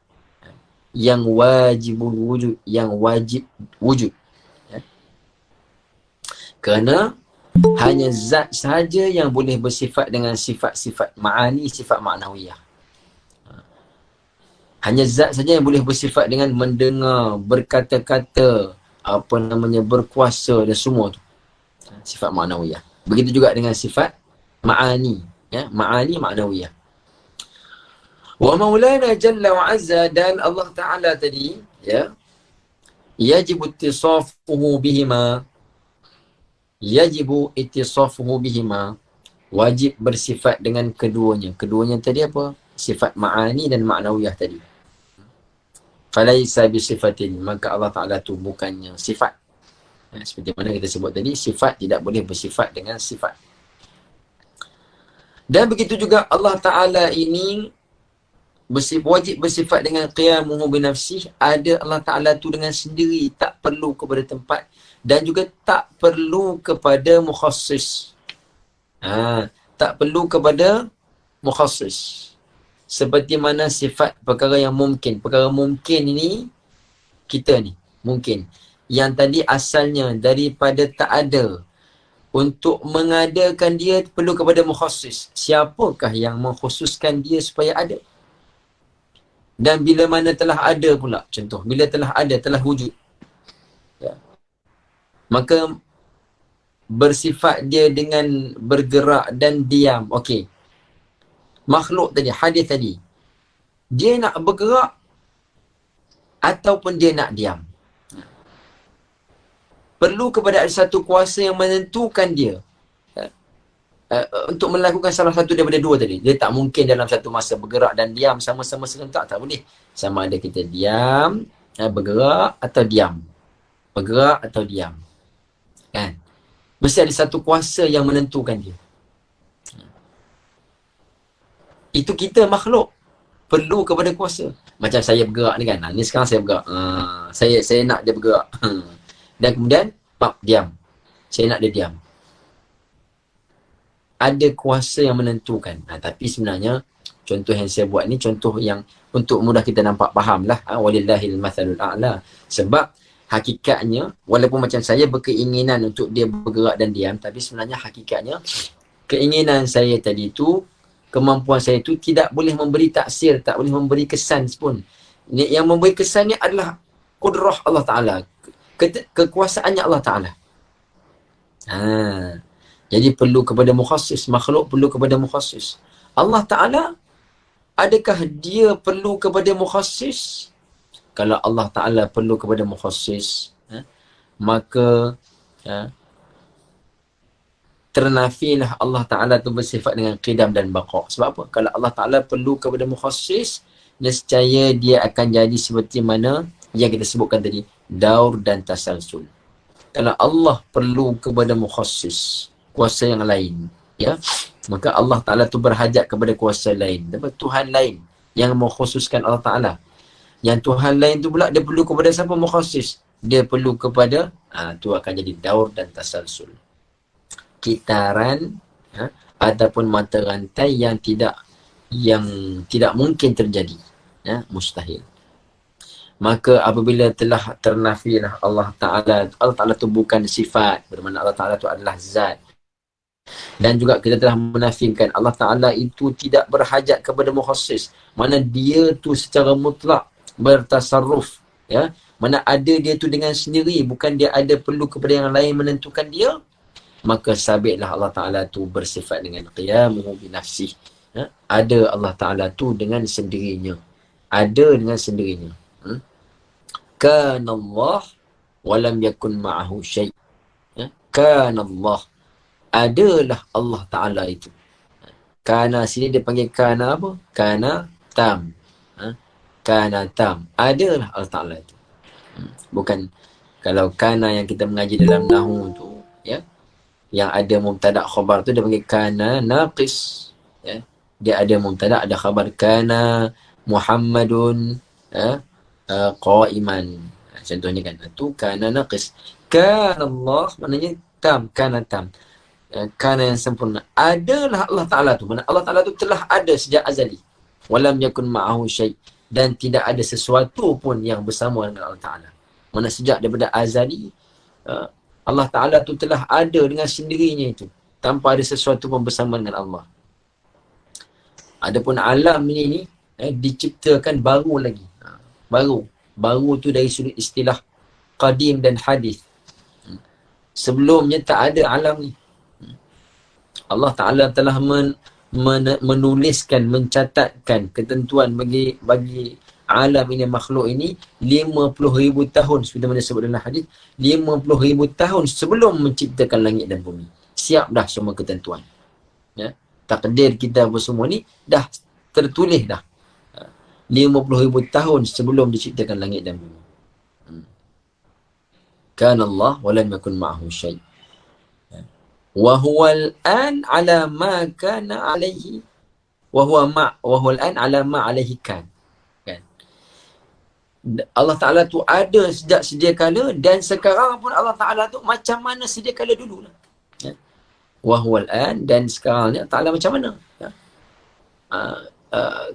Yang wajibul wujud. Yang wajib wujud. Ya. Kerana hanya zat sahaja yang boleh bersifat dengan sifat-sifat ma'ani, sifat ma'nawiyah. Hanya zat saja yang boleh bersifat dengan mendengar, berkata-kata, berkuasa dan semua tu. Sifat ma'nawiyah. Begitu juga dengan sifat ma'ani. Ya, ma'ani ma'nawiyah. Wa maulana jalla wa azza, dan Allah Ta'ala tadi, ya, yajibu ittisafuhu bihima. Yajibu ittisafuhu bihima. Wajib bersifat dengan keduanya. Keduanya tadi apa? Sifat ma'ani dan ma'nawiyah tadi. Falaisa bisifatin. Maka Allah Ta'ala tu bukannya sifat. Seperti mana kita sebut tadi, sifat tidak boleh bersifat dengan sifat. Dan begitu juga Allah Ta'ala ini wajib bersifat dengan qiyamuhu binafsih. Ada Allah Ta'ala tu dengan sendiri, tak perlu kepada tempat. Dan juga tak perlu kepada mukhassis. Tak perlu kepada mukhassis. Seperti mana sifat perkara yang mungkin. Perkara mungkin ini, kita ni, mungkin. Yang tadi asalnya daripada tak ada. Untuk mengadakan dia perlu kepada mukhassis. Siapakah yang mengkhususkan dia supaya ada? Dan bila mana telah ada pula, contoh, bila telah ada, telah wujud. Ya. Maka bersifat dia dengan bergerak dan diam. Okey. Makhluk tadi, hadis tadi, dia nak bergerak ataupun dia nak diam. Perlu kepada ada satu kuasa yang menentukan dia untuk melakukan salah satu daripada dua tadi. Dia tak mungkin dalam satu masa bergerak dan diam sama-sama serentak. Tak boleh. Sama ada kita diam, bergerak atau diam. Bergerak atau diam. Kan? Mesti ada satu kuasa yang menentukan dia. Itu kita makhluk. Perlu kepada kuasa. Macam saya bergerak ni kan. Ni sekarang saya bergerak. Saya nak dia bergerak. Dan kemudian, diam. Saya nak dia diam. Ada kuasa yang menentukan. Tapi sebenarnya, contoh yang saya buat ni, contoh yang untuk mudah kita nampak faham lah. Walillahil mathalul a'la. Sebab hakikatnya, walaupun macam saya berkeinginan untuk dia bergerak dan diam, tapi sebenarnya hakikatnya, keinginan saya tadi tu, kemampuan saya tu tidak boleh memberi taksir, tak boleh memberi kesan pun. Yang memberi kesan ni adalah kudrah Allah Ta'ala. Kekuasaannya Allah Ta'ala. Jadi perlu kepada mukhassis. Makhluk perlu kepada mukhassis. Allah Ta'ala, adakah dia perlu kepada mukhassis? Kalau Allah Ta'ala perlu kepada mukhassis, maka ternafilah Allah Ta'ala tu bersifat dengan qidam dan baqa'. Sebab apa? Kalau Allah Ta'ala perlu kepada mukhassis, nescaya dia akan jadi seperti mana yang kita sebutkan tadi, daur dan tasalsul. Kalau Allah perlu kepada mukhassis, kuasa yang lain, ya, Maka Allah Ta'ala tu berhajat kepada kuasa lain. Tuhan lain yang mengkhususkan Allah Ta'ala. Yang Tuhan lain tu pula dia perlu kepada siapa mukhasis? Dia perlu kepada, tu akan jadi daur dan tasalsul. Kitaran ataupun mata rantai yang tidak mungkin terjadi. Mustahil. Maka apabila telah ternafilah Allah Ta'ala tu bukan sifat, bermakna Allah Ta'ala tu adalah zat. Dan juga kita telah menafikan Allah Ta'ala itu tidak berhajat kepada mukhasis. Mana dia tu secara mutlak bertasarruf. Mana ada dia tu dengan sendiri, bukan dia ada perlu kepada yang lain menentukan dia. Maka sabitlah Allah Ta'ala tu bersifat dengan qiyamuhu binafsih. Ada Allah Ta'ala tu dengan sendirinya. Ada dengan sendirinya. Kana Allah walam yakun ma'ahu syai'. Kana Allah. Adalah Allah Ta'ala itu. Kana sini dia panggil kana apa? Kana tam. Kana tam. Adalah Allah Ta'ala itu. Bukan kalau kana yang kita mengaji dalam nahu tu, yang ada mubtada' khabar tu dia panggil kana naqis. Dia ada mubtada', ada khabar. Kana Muhammadun qa'iman. Contohnya kan, tu kana naqis. Kana Allah maknanya tam, kana tam. Kana yang sempurna. Adalah Allah Ta'ala tu. Mana Allah Ta'ala tu telah ada sejak azali. Walam yakun ma'ahu syai'. Dan tidak ada sesuatu pun yang bersama dengan Allah Ta'ala. Mana sejak daripada azali, Allah Ta'ala tu telah ada dengan sendirinya itu. Tanpa ada sesuatu pun bersama dengan Allah. Adapun alam ni diciptakan baru lagi. Baru tu dari sudut istilah qadim dan hadis. Sebelumnya tak ada alam ni. Allah Ta'ala telah menuliskan, mencatatkan ketentuan bagi alam ini, makhluk ini 50,000 tahun seperti mana sebut dalam hadis, 50,000 tahun sebelum menciptakan langit dan bumi. Siap dah semua ketentuan. Takdir kita apa semua ni dah tertulis dah. 50,000 tahun sebelum diciptakan langit dan bumi. Kana Allah walam yakun ma'ahu syai'. Wa huwal an ala ma kana alaihi wa huwal an ala ma alaihi kan. Allah Ta'ala tu ada sejak sedia kala dan sekarang pun Allah Ta'ala tu macam mana sedia kala dulu lah. Wa huwal an, dan sekarang ni Allah Ta'ala macam mana?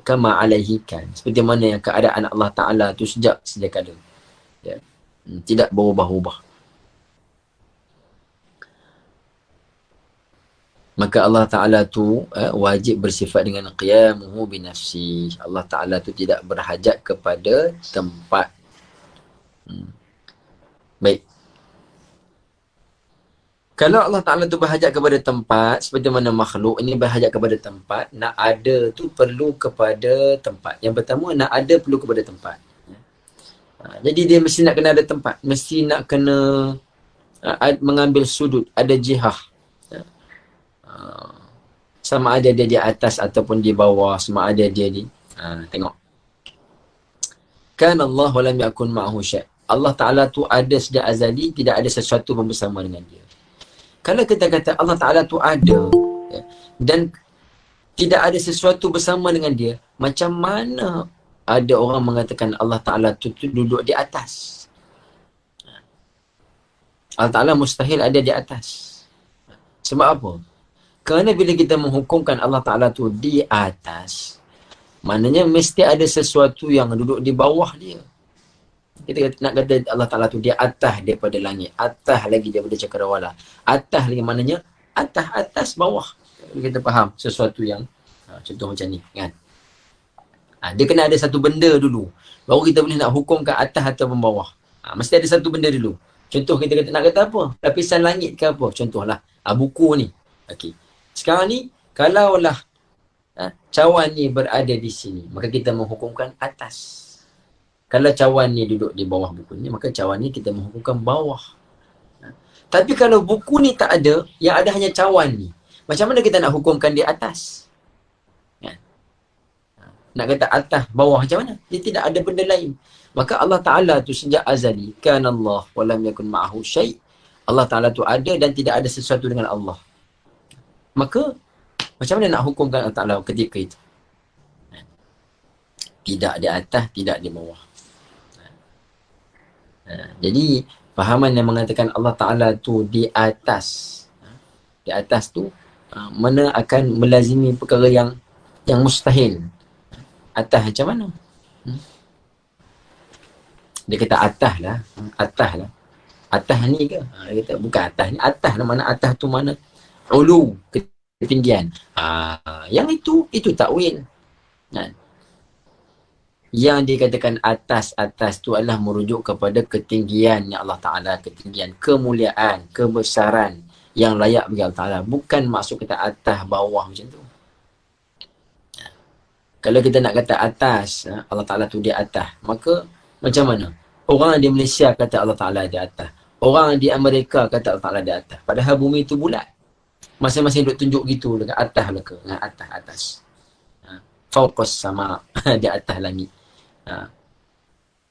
Kama alaihi kan. Seperti mana yang keadaan Allah Ta'ala tu sejak sedia kala. Tidak berubah-ubah. Maka Allah Ta'ala tu wajib bersifat dengan qiyamuhu binafsi. Allah Ta'ala tu tidak berhajat kepada tempat. Baik. Kalau Allah Ta'ala tu berhajat kepada tempat, seperti mana makhluk ini berhajat kepada tempat, nak ada tu perlu kepada tempat. Yang pertama, nak ada perlu kepada tempat. Jadi dia mesti nak kena ada tempat. Mesti nak kena mengambil sudut, ada jihah. Sama ada dia di atas ataupun di bawah, sama ada dia di tengok. Kan Allah walam yakun ma'ahu syai'. Allah Ta'ala tu ada sejak azali, tidak ada sesuatu pun bersama dengan dia. Kalau kita kata Allah Ta'ala tu ada dan tidak ada sesuatu bersama dengan dia, macam mana ada orang mengatakan Allah Ta'ala tu duduk di atas? Allah Ta'ala mustahil ada di atas. Sebab apa? Kerana bila kita menghukumkan Allah Ta'ala tu di atas, maknanya mesti ada sesuatu yang duduk di bawah dia. Kita nak kata Allah Ta'ala tu dia atas daripada langit, atas lagi daripada cakrawala, atas lagi maknanya atas bawah. Kita faham sesuatu yang contoh macam ni kan. Dia kena ada satu benda dulu, baru kita boleh nak hukum ke atas ataupun bawah. Mesti ada satu benda dulu. Contoh kita nak kata apa? Lapisan langit ke apa? Contohlah buku ni. Okey. Sekarang ni, kalaulah cawan ni berada di sini, maka kita menghukumkan atas. Kalau cawan ni duduk di bawah buku ni, maka cawan ni kita menghukumkan bawah. Tapi kalau buku ni tak ada, yang ada hanya cawan ni, macam mana kita nak hukumkan di atas? Nak kata atas, bawah macam mana? Dia tidak ada benda lain. Maka Allah Ta'ala tu sejak azali, kan Allah walam yakun ma'ahu syai'. Allah Ta'ala tu ada dan tidak ada sesuatu dengan Allah. Maka Macam mana nak hukumkan Allah Ta'ala ketika itu? Tidak di atas, tidak di bawah. Jadi fahaman yang mengatakan Allah Ta'ala tu di atas, di atas tu mana akan melazimi perkara yang mustahil. Atas macam mana? Dia kata atas lah. Atas lah. Atas ni ke? Dia kata bukan atas ni. Atas lah. Mana atas tu mana? Ulu. Ketinggian. Yang itu takwil. Yang dikatakan atas tu adalah merujuk kepada ketinggian yang Allah Ta'ala. Ketinggian, kemuliaan, kebesaran yang layak bagi Allah Ta'ala. Bukan maksud kita atas, bawah macam tu. Kalau kita nak kata atas, Allah Ta'ala tu di atas, maka macam mana? Orang di Malaysia kata Allah Ta'ala di atas. Orang di Amerika kata Allah Ta'ala di atas. Padahal bumi itu bulat. Masing-masing duk tunjuk gitu dekat atas belaka. Dengan atas. Fauqas sama. Di atas langit.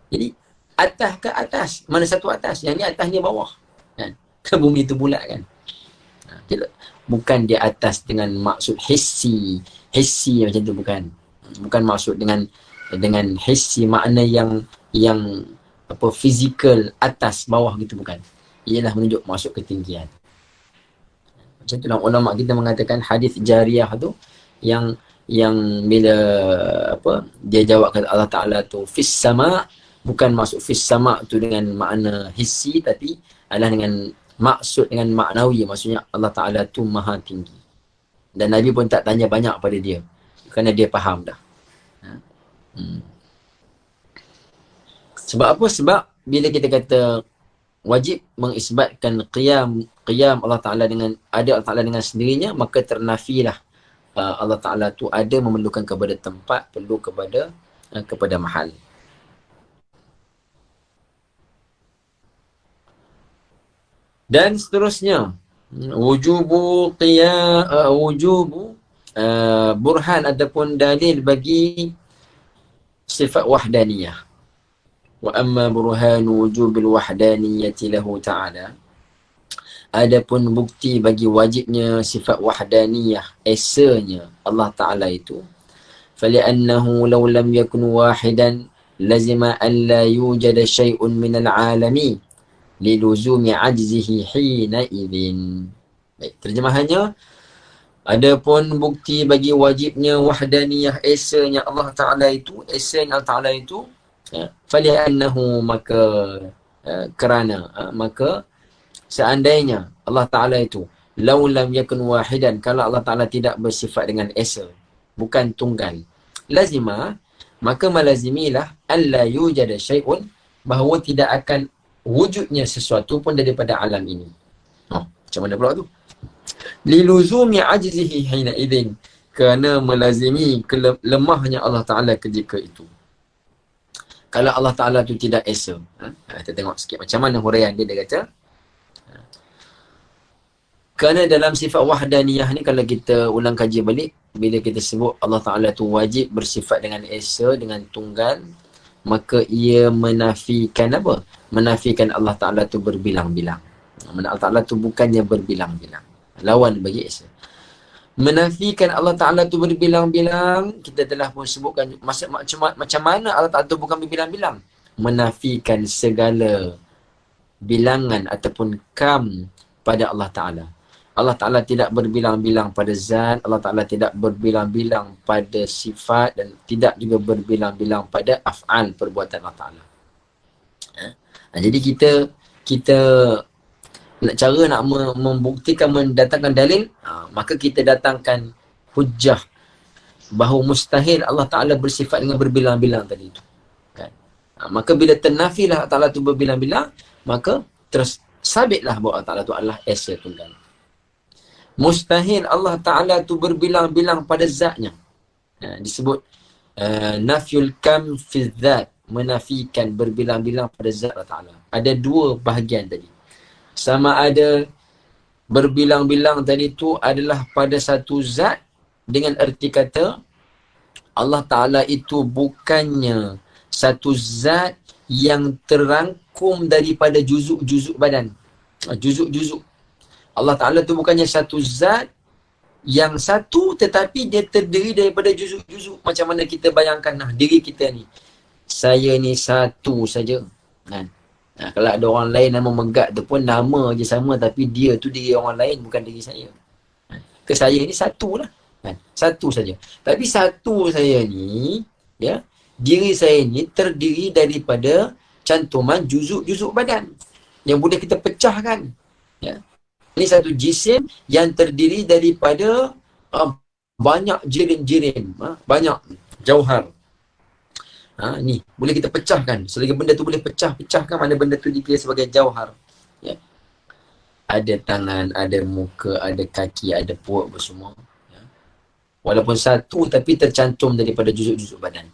Jadi, atas ke atas? Mana satu atas? Yang ni atas ni bawah. Kan bumi itu bulat kan? Bukan di atas dengan maksud hissi. Hissi macam tu bukan. Bukan maksud dengan hissi makna yang apa fizikal atas bawah gitu bukan. Ialah menunjuk masuk ketinggian. Macam itulah ulama kita mengatakan hadis jariyah tu yang bila apa dia jawab kata Allah Ta'ala tu fis sama, bukan masuk fis sama tu dengan makna hissi, tapi adalah dengan maksud dengan maknawi, maksudnya Allah Ta'ala tu maha tinggi. Dan Nabi pun tak tanya banyak pada dia kerana dia faham dah. Sebab apa? Sebab bila kita kata wajib mengisbatkan qiyam Allah Ta'ala dengan ada Allah Ta'ala dengan sendirinya, maka ternafilah Allah Ta'ala tu ada memerlukan kepada tempat, perlu kepada mahal. Dan seterusnya, wujubu burhan ataupun dalil bagi sifat wahdaniyah. Wa amma burhanu wujubil wahdaniyati lahu ta'ala. Adapun bukti bagi wajibnya sifat wahdaniyah, esanya Allah Ta'ala itu, fali'annahu law lam yakun wahidan lazima an la yujada syai'un minal alami liluzumi ajzihi hina idhin. Baik, terjemahannya, adapun bukti bagi wajibnya wahdaniyah, esanya Allah Ta'ala itu, fali'annahu, maka maka seandainya Allah Ta'ala itu law lam yakun wahidan, kalau Allah Ta'ala tidak bersifat dengan esa, bukan tunggal, lazima, maka malazimilah alla yujada syai'un, bahawa tidak akan wujudnya sesuatu pun daripada alam ini. Macam mana pula tu? Liluzumi ajzihi hina idin, kerana melazimi lemahnya Allah Ta'ala ketika itu. Kalau Allah Ta'ala tu tidak esa, kita tengok sikit macam mana huraian dia kata. Kerana dalam sifat wahdaniyah ni, kalau kita ulang kaji balik, bila kita sebut Allah Ta'ala tu wajib bersifat dengan esa, dengan tunggal, maka ia menafikan apa? Menafikan Allah Ta'ala tu berbilang-bilang. Allah Ta'ala tu bukannya berbilang-bilang. Lawan bagi esa. Menafikan Allah Ta'ala tu berbilang-bilang, kita telah pun sebutkan macam mana Allah Ta'ala tu bukan berbilang-bilang. Menafikan segala bilangan ataupun kam pada Allah Ta'ala. Allah Ta'ala tidak berbilang-bilang pada zat, Allah Ta'ala tidak berbilang-bilang pada sifat, dan tidak juga berbilang-bilang pada af'al, perbuatan Allah Ta'ala. Jadi kita cara nak membuktikan, mendatangkan dalil, maka kita datangkan hujjah bahawa mustahil Allah Ta'ala bersifat dengan berbilang-bilang tadi itu. Kan? Maka bila ternafilah Allah Ta'ala itu berbilang-bilang, maka terus sabitlah bahawa Allah Ta'ala itu adalah esa tunggal. Mustahil Allah Ta'ala itu berbilang-bilang pada zatnya. Disebut nafyul kam fi zat, menafikan berbilang-bilang pada zat Allah Ta'ala. Ada dua bahagian tadi. Sama ada berbilang-bilang tadi tu adalah pada satu zat, dengan erti kata Allah Ta'ala itu bukannya satu zat yang terangkum daripada juzuk-juzuk badan. Juzuk-juzuk. Allah Ta'ala tu bukannya satu zat yang satu tetapi dia terdiri daripada juzuk-juzuk. Macam mana kita bayangkan diri kita ni. Saya ni satu saja. Kan? Kalau ada orang lain nama Megat tu pun nama je sama tapi dia tu diri orang lain bukan diri saya. Ke saya ni satu lah. Kan? Satu saja. Tapi satu saya ni, ya, diri saya ni terdiri daripada cantuman juzuk-juzuk badan yang boleh kita pecahkan. Ya. Ini satu jisim yang terdiri daripada banyak jirin-jirin, banyak jauhar. Ni boleh kita pecahkan. Selagi benda tu boleh pecahkan, mana benda tu dikira sebagai jauhar. Ya. Ada tangan, ada muka, ada kaki, ada perut semua. Ya. Walaupun satu tapi tercantum daripada juzuk-juzuk badan.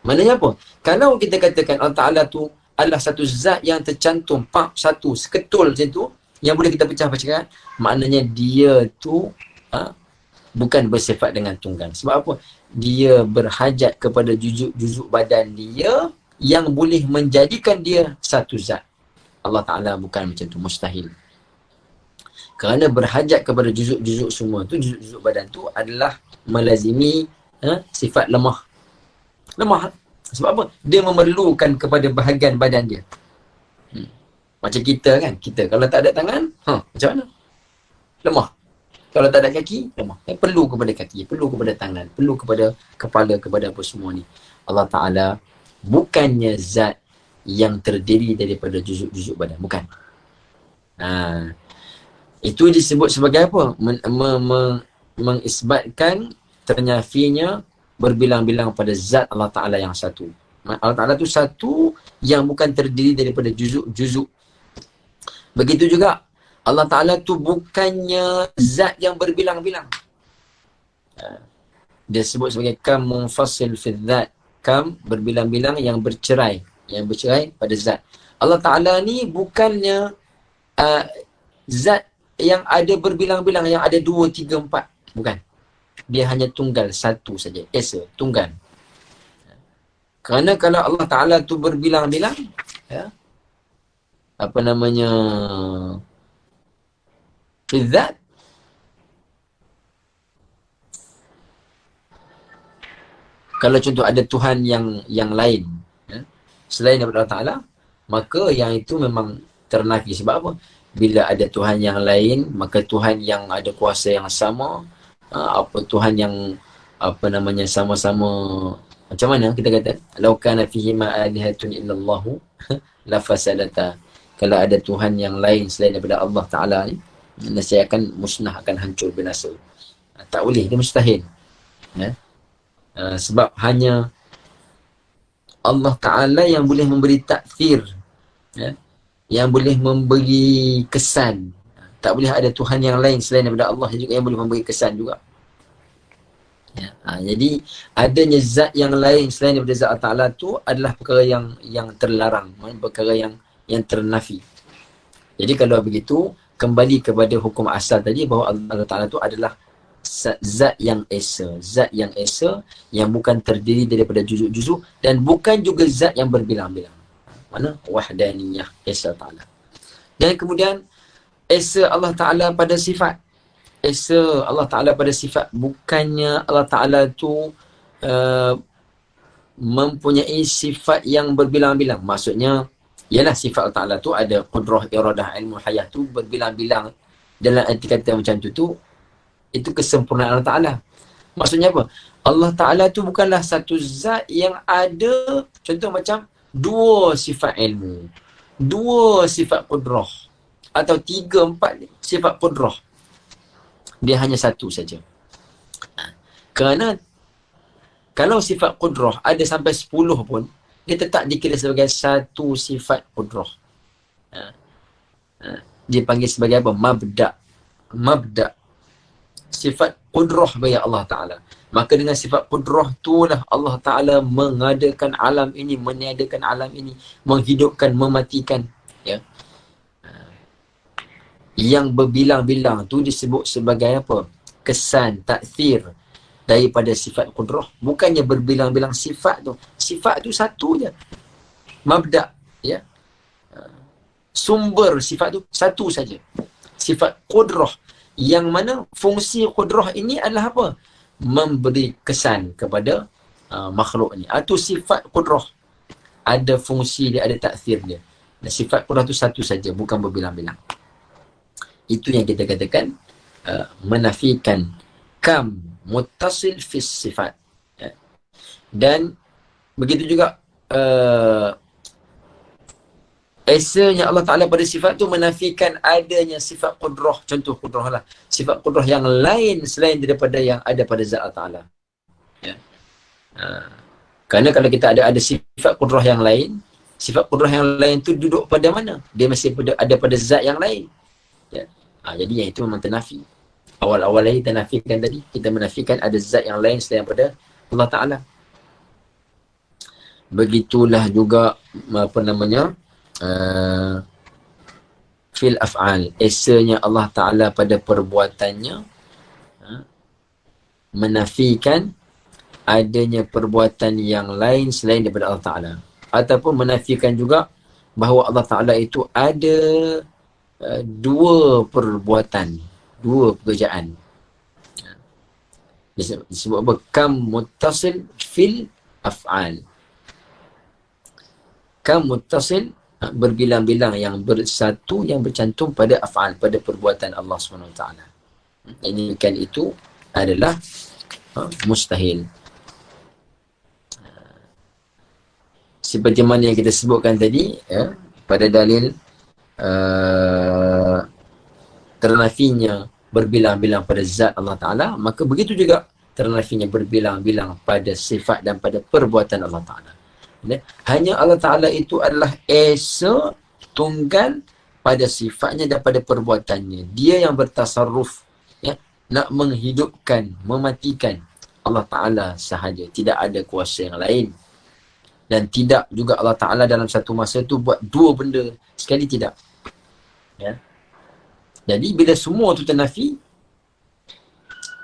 Maknanya apa? Kalau kita katakan Allah Ta'ala tu adalah satu zat yang tercantum, satu, seketul macam tu, yang boleh kita pecah-pecahkan, maknanya dia tu bukan bersifat dengan tunggal. Sebab apa? Dia berhajat kepada juzuk-juzuk badan dia yang boleh menjadikan dia satu zat. Allah Ta'ala bukan macam tu, mustahil. Kerana berhajat kepada juzuk-juzuk semua tu, juzuk-juzuk badan tu adalah melazimi sifat lemah. Lemah. Sebab apa? Dia memerlukan kepada bahagian badan dia. Macam kita kan, kita kalau tak ada tangan, macam mana? Lemah. Kalau tak ada kaki, lemah. Perlu kepada kaki, perlu kepada tangan, perlu kepada kepala, kepada apa semua ni. Allah Ta'ala bukannya zat yang terdiri daripada juzuk-juzuk badan. Bukan. Itu disebut sebagai apa? Mengisbatkan ternyafinya berbilang-bilang pada zat Allah Ta'ala yang satu. Allah Ta'ala tu satu yang bukan terdiri daripada juzuk-juzuk. Begitu juga Allah Ta'ala tu bukannya zat yang berbilang-bilang. Dia sebut sebagai kam munfasil fi dzat. Kam berbilang-bilang yang bercerai. Yang bercerai pada zat. Allah Ta'ala ni bukannya zat yang ada berbilang-bilang, yang ada 2, 3, 4. Bukan. Dia hanya tunggal, satu saja. Esa, tunggal. Kerana kalau Allah Ta'ala tu berbilang-bilang, ya, apa namanya, zat, kalau contoh ada Tuhan yang lain, ya, selain daripada Allah Ta'ala, maka yang itu memang ternafi. Sebab apa? Bila ada Tuhan yang lain, maka Tuhan yang ada kuasa yang sama, apa Tuhan yang apa namanya sama-sama, macam mana kita kata, law kana fihi ma alihatun illallahu la fasadata. Kalau ada Tuhan yang lain selain daripada Allah Ta'ala ni, nescaya akan musnah, akan hancur, binasa. Tak boleh, dia mustahil. Ya? Sebab hanya Allah Ta'ala yang boleh memberi takfir, ya? Yang boleh memberi kesan. Tak boleh ada Tuhan yang lain selain daripada Allah juga yang boleh memberi kesan juga. Ya. Jadi adanya zat yang lain selain daripada zat Allah Ta'ala tu adalah perkara yang terlarang, perkara yang ternafi. Jadi kalau begitu, kembali kepada hukum asal tadi bahawa Allah Ta'ala tu adalah zat yang esa. Zat yang esa yang bukan terdiri daripada juzuk-juzuk dan bukan juga zat yang berbilang-bilang. Mana? Wahdaniyah, esa Ta'ala. Dan kemudian esa Allah Ta'ala pada sifat. Esa Allah Ta'ala pada sifat. Bukannya Allah Ta'ala tu mempunyai sifat yang berbilang-bilang. Maksudnya, ialah sifat Allah Ta'ala tu ada qudrah, iradah, ilmu, hayah tu berbilang-bilang. Dalam arti kata macam tu, itu kesempurnaan Allah Ta'ala. Maksudnya apa? Allah Ta'ala tu bukanlah satu zat yang ada, contoh macam, 2 sifat ilmu, 2 sifat qudrah, atau 3, 4 sifat qudrah. Dia hanya satu saja. Kerana kalau sifat qudrah ada sampai 10 pun, dia tetap dikira sebagai satu sifat qudrah. Dia panggil sebagai apa? Mabda. Sifat qudrah bagi Allah Ta'ala. Maka dengan sifat qudrah itulah Allah Ta'ala mengadakan alam ini, meniadakan alam ini, menghidupkan, mematikan. Ya. Yang berbilang-bilang tu disebut sebagai apa? Kesan, takthir daripada sifat qudrah. Bukannya berbilang-bilang sifat tu. Sifat tu satu je. Mabda. Ya. Sumber sifat tu satu saja. Sifat qudrah Yang mana fungsi qudrah ini adalah apa? Memberi kesan kepada makhluk ni. Itu sifat qudrah. Ada fungsi dia, ada taksir dia. Dan sifat qudrah tu satu saja, bukan berbilang-bilang. Itu yang kita katakan menafikan kam muttasil fis sifat. Dan begitu juga esanya Allah Ta'ala pada sifat tu menafikan adanya sifat qudrah. Contoh qudrah lah. Sifat qudrah yang lain selain daripada yang ada pada zat Allah Ta'ala. Ya. Kerana kalau kita ada sifat qudrah yang lain, sifat qudrah yang lain tu duduk pada mana? Dia masih ada pada zat yang lain. Ya. Jadi yang itu memang ternafi. Awal-awal lagi kita nafikan tadi, kita menafikan ada zat yang lain selain daripada Allah Ta'ala. Begitulah juga apa namanya, fil af'al, esanya Allah Ta'ala pada perbuatannya, menafikan adanya perbuatan yang lain selain daripada Allah Ta'ala. Ataupun menafikan juga bahawa Allah Ta'ala itu ada dua perbuatan, dua pekerjaan. Disebut apa? Kam muttasil fil af'al. Kam muttasil, berbilang-bilang yang bersatu, yang bercantum pada af'al, pada perbuatan Allah SWT. Ini kan itu adalah mustahil. Seperti mana yang kita sebutkan tadi, pada dalil ternafinya berbilang-bilang pada zat Allah Ta'ala, maka begitu juga ternafinya berbilang-bilang pada sifat dan pada perbuatan Allah Ta'ala. Hanya Allah Ta'ala itu adalah esa tunggal pada sifatnya dan pada perbuatannya. Dia yang bertasarruf, nak menghidupkan, mematikan. Allah Ta'ala sahaja, tidak ada kuasa yang lain. Dan tidak juga Allah Ta'ala dalam satu masa tu buat dua benda sekali, tidak. Jadi bila semua tu ternafi,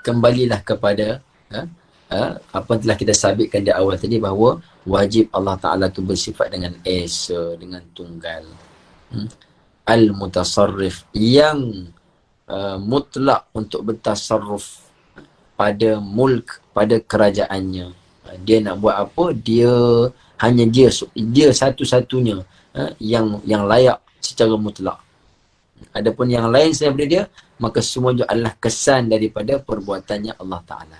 kembalilah kepada apa yang telah kita sabitkan di awal tadi, bahawa wajib Allah Ta'ala tu bersifat dengan esa, dengan tunggal. Al-mutasarrif, yang mutlak untuk bertasarruf pada mulk, pada kerajaannya. Dia nak buat apa, hanya dia satu-satunya yang layak secara mutlak. Adapun yang lain selain daripada dia, maka semua itu adalah kesan daripada perbuatannya Allah Ta'ala.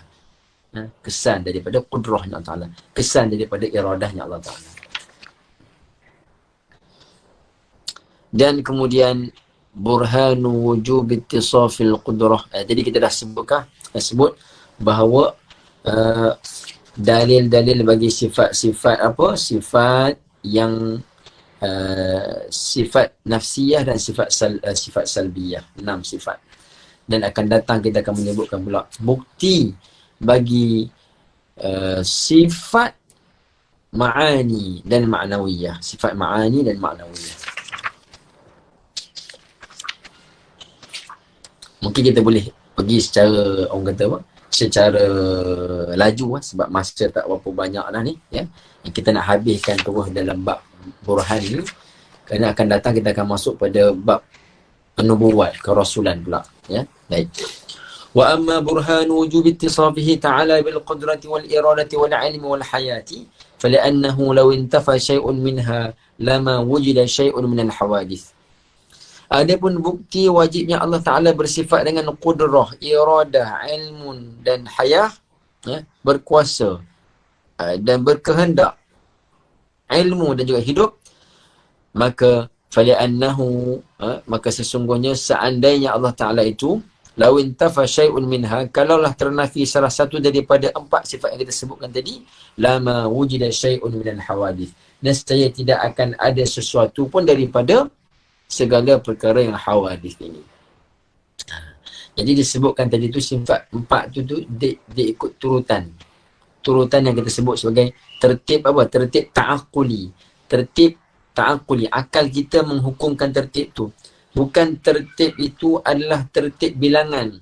Kesan daripada qudrahnya Allah Ta'ala. Kesan daripada iradahnya Allah Ta'ala. Dan kemudian burhanu wujub ittisafil qudrah. Jadi kita dah sebut bahawa dalil-dalil bagi sifat-sifat apa? Sifat yang sifat nafsiyah dan sifat salbiyah. 6 sifat. Dan akan datang kita akan menyebutkan pula bukti bagi sifat ma'ani dan ma'nawiyah. Sifat ma'ani dan ma'nawiyah. Mungkin kita boleh pergi secara, orang kata apa, secara laju sebab masa tak berapa banyak dah ni, kita nak habiskan terus dalam bab burhan ni, kerana akan datang kita akan masuk pada bab nubuwat, kerasulan pula. Baik. Wa amma burhan wujub ittisafihi ta'ala bil qudrati wal iradati wal ilmi wal hayati fali'annahu law intafa syai'un minha lama wujida syai'un minal hawadith. Adapun bukti wajibnya Allah Ta'ala bersifat dengan qudrah, iradah, ilmun dan hayah, berkuasa dan berkehendak, ilmu dan juga hidup, maka fali'annahu, maka sesungguhnya seandainya Allah Ta'ala itu law intafa syai'un minha, kalaulah ternafi salah satu daripada 4 sifat yang kita sebutkan tadi, lama wujida syai'un minal hawadith, nescaya tidak akan ada sesuatu pun daripada segala perkara yang hawadith ini. Jadi disebutkan tadi tu sifat 4 tu dia ikut turutan yang kita sebut sebagai tertib apa? Tertib ta'akuli. Tertib ta'akuli, akal kita menghukumkan tertib tu. Bukan tertib itu adalah tertib bilangan.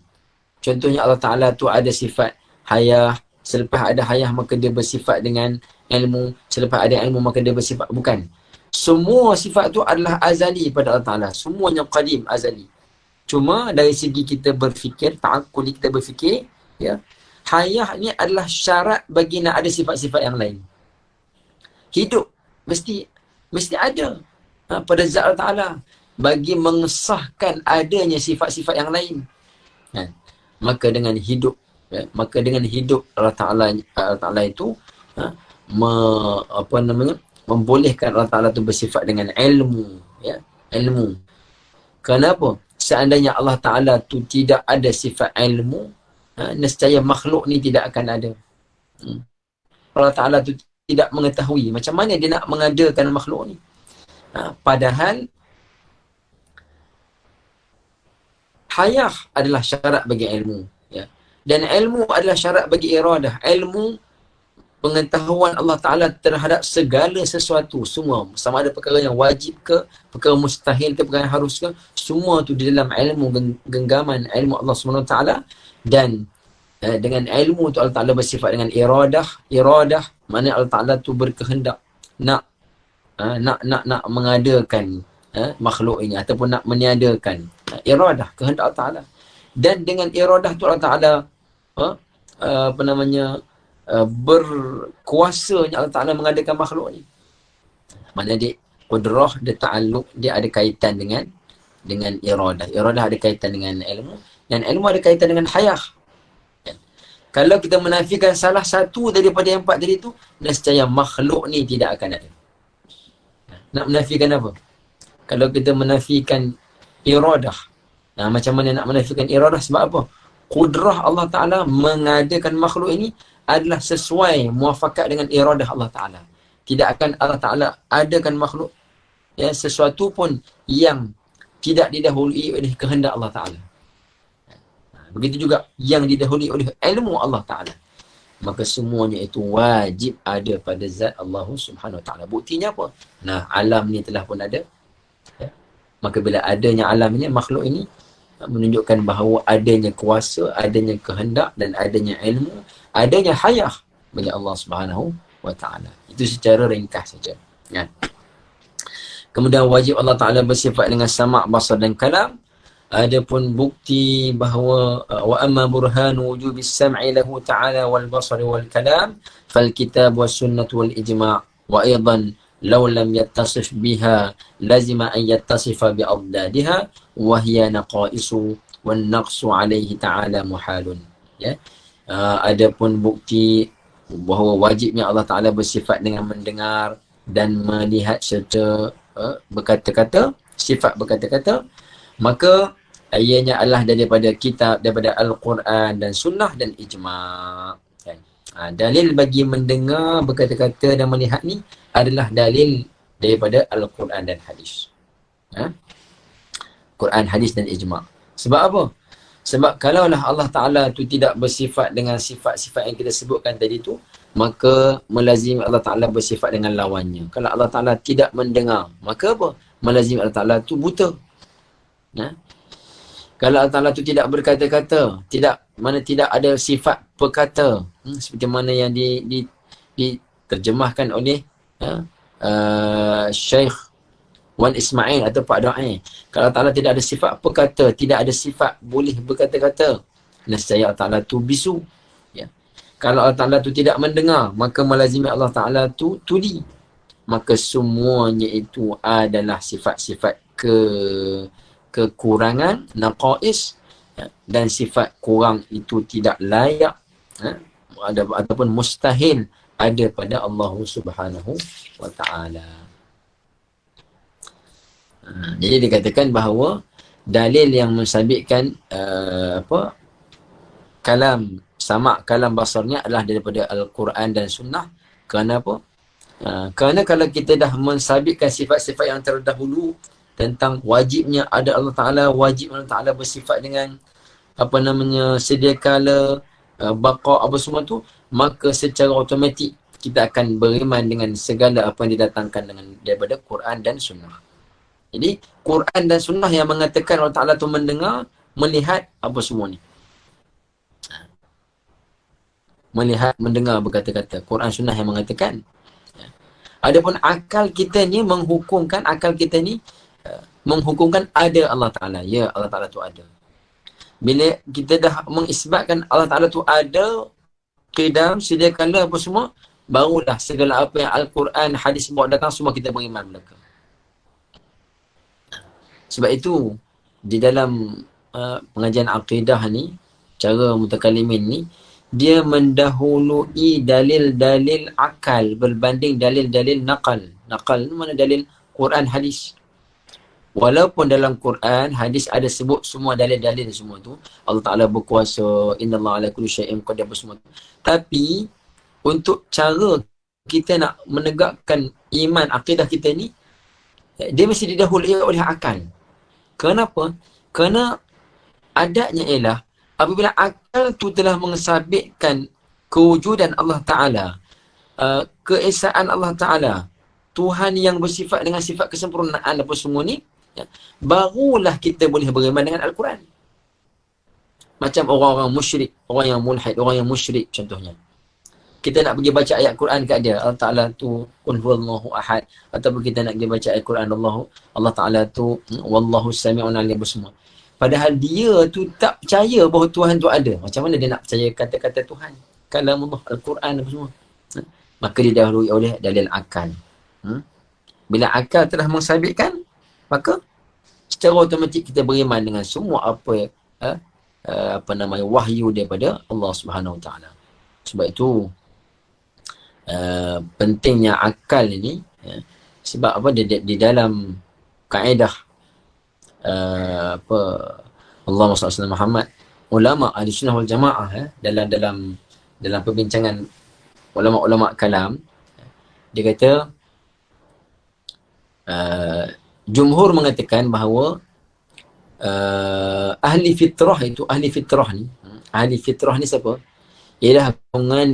Contohnya Allah Ta'ala tu ada sifat hayah, selepas ada hayah maka dia bersifat dengan ilmu, selepas ada ilmu maka dia bersifat, bukan. Semua sifat tu adalah azali pada Allah Ta'ala. Semuanya qadim, azali. Cuma dari segi kita berfikir, ta'akuli kita berfikir, ya, hayah ni adalah syarat bagi nak ada sifat-sifat yang lain. Hidup mesti ada pada zat Allah Ta'ala bagi mengesahkan adanya sifat-sifat yang lain. Maka dengan hidup Allah Ta'ala itu membolehkan Allah Ta'ala itu bersifat dengan ilmu, ya, ilmu. Kenapa? Seandainya Allah Ta'ala tu tidak ada sifat ilmu, nescaya makhluk ni tidak akan ada. Allah Ta'ala tu tidak mengetahui macam mana dia nak mengadakan makhluk ni. Padahal hayah adalah syarat bagi ilmu, ya. Dan ilmu adalah syarat bagi iradah. Ilmu, pengetahuan Allah Ta'ala terhadap segala sesuatu, semua, sama ada perkara yang wajib ke, perkara mustahil ke, perkara yang harus ke, semua tu di dalam ilmu, genggaman ilmu Allah SWT. Dan dengan ilmu tu Allah Ta'ala bersifat dengan iradah, mana Allah Ta'ala tu berkehendak nak mengadakan makhluk ini ataupun nak meniadakan. Iradah, kehendak Allah Ta'ala. Dan dengan iradah tu Allah Ta'ala berkuasanya Allah Ta'ala mengadakan makhluk ni. Mana dia qudrah, dia ta'alluq, dia ada kaitan dengan iradah. Iradah ada kaitan dengan ilmu, dan ilmu ada kaitan dengan hayah. Kalau kita menafikan salah satu daripada yang empat tadi tu, nescaya makhluk ni tidak akan ada. Nak menafikan apa? Kalau kita menafikan iradah, macam mana nak menafikan iradah? Sebab apa? Qudrah Allah Ta'ala mengadakan makhluk ini adalah sesuai muafakat dengan iradah Allah Ta'ala. Tidak akan Allah Ta'ala adakan makhluk, ya, sesuatu pun yang tidak didahului oleh kehendak Allah Ta'ala. Begitu juga yang didahului oleh ilmu Allah Ta'ala. Maka semuanya itu wajib ada pada zat Allah Subhanahu Wa Ta'ala. Buktinya apa? Alam ni telah pun ada. Ya. Maka bila adanya alam ini, makhluk ini menunjukkan bahawa adanya kuasa, adanya kehendak dan adanya ilmu, adanya hayah bagi Allah Subhanahu Wa Ta'ala. Itu secara ringkas saja. Ya. Kemudian wajib Allah Ta'ala bersifat dengan sama', basar dan kalam. Adapun bukti bahawa wa amma burhanu wujubis sam'i lahu ta'ala wal basari wal kalam fal kitab was sunnah wal ijma' wa aidan law lam yattasif biha lazima an yattasifa bi adadiha wa hiya naqaisu wan naqsu alaihi ta'ala muhalun. Ya. Adapun bukti bahawa wajibnya Allah Ta'ala bersifat dengan mendengar dan melihat serta berkata-kata, sifat berkata-kata, maka ianya adalah daripada kitab, daripada Al-Quran dan Sunnah dan Ijma'. Kan? Dalil bagi mendengar, berkata-kata dan melihat ni adalah dalil daripada Al-Quran dan Hadis. Quran, Hadis dan Ijma'. Sebab apa? Sebab kalaulah Allah Ta'ala tu tidak bersifat dengan sifat-sifat yang kita sebutkan tadi tu, maka melazimi Allah Ta'ala bersifat dengan lawannya. Kalau Allah Ta'ala tidak mendengar, maka apa? Melazimi Allah Ta'ala tu buta. Kalau Allah Ta'ala tu tidak berkata-kata, tidak ada sifat perkata, seperti mana yang diterjemahkan oleh Syekh Wan Ismail atau Pak Da'i. Kalau Allah Ta'ala tidak ada sifat perkata, tidak ada sifat boleh berkata-kata, nescaya Allah Ta'ala tu bisu. Ya. Kalau Allah Ta'ala tu tidak mendengar, maka melazimi Allah Ta'ala tu tuli. Maka semuanya itu adalah sifat-sifat kekurangan, naqais, dan sifat kurang itu tidak layak ataupun mustahil ada pada Allah Subhanahu Wa Ta'ala. Jadi dikatakan bahawa dalil yang mensabitkan kalam sama' kalam basarnya adalah daripada Al-Quran dan Sunnah. Kerana apa? Kerana kalau kita dah mensabitkan sifat-sifat yang terdahulu tentang wajibnya ada Allah Ta'ala, wajib Allah Ta'ala bersifat dengan sedia kala, baqa, apa semua tu, maka secara automatik kita akan beriman dengan segala apa yang didatangkan daripada Quran dan Sunnah. Jadi Quran dan Sunnah yang mengatakan Allah Ta'ala tu mendengar, melihat, apa semua ni. Melihat, mendengar, berkata-kata. Quran Sunnah yang mengatakan. Adapun akal kita ni menghukumkan, akal kita ni menghukumkan ada Allah Ta'ala. Ya, Allah Ta'ala tu ada. Bila kita dah mengisbatkan Allah Ta'ala tu ada, qidam, sedia kala apa semua, barulah segala apa yang Al-Quran, hadis bawa datang, semua kita beriman belaka. Sebab itu, di dalam pengajian akidah ni, cara mutakalimin ni, dia mendahului dalil-dalil akal berbanding dalil-dalil naqal. Naqal ni mana dalil Quran, hadis. Walaupun dalam Quran, hadis ada sebut semua dalil-dalil semua tu. Allah Ta'ala berkuasa, innallaha ala kulli syai'in qadir semua tu. Tapi, untuk cara kita nak menegakkan iman, akidah kita ni, dia mesti didahului oleh akal. Kenapa? Kerana adatnya ialah, apabila akal tu telah mengesabitkan kewujudan Allah Ta'ala, keesaan Allah Ta'ala, Tuhan yang bersifat dengan sifat kesempurnaan apa semua ni, ya, barulah kita boleh beriman dengan Al-Quran. Macam orang-orang musyrik, orang yang mulhid, orang yang musyrik contohnya. Kita nak pergi baca ayat Quran kat dia, Allah Ta'ala tu qul huwallahu ahad, ataupun kita nak pergi baca ayat Quran, Allah Ta'ala tu wallahu sami'un alim semua. Padahal dia tu tak percaya bahawa Tuhan tu ada. Macam mana dia nak percaya kata-kata Tuhan? Kalamullah, Al-Quran apa semua. Maka didahului oleh dalil akal. Bila akal telah mensabitkan, maka secara automatik kita beriman dengan semua apa wahyu daripada Allah Subhanahu Wa Taala. Sebab itu pentingnya akal ini, sebab apa, di dalam kaedah Allah SWT Muhammad, ulama ahli sunnah wal jamaah, dalam perbincangan ulama-ulama kalam, dia kata jumhur mengatakan bahawa ahli fitrah ni siapa? Ialah golongan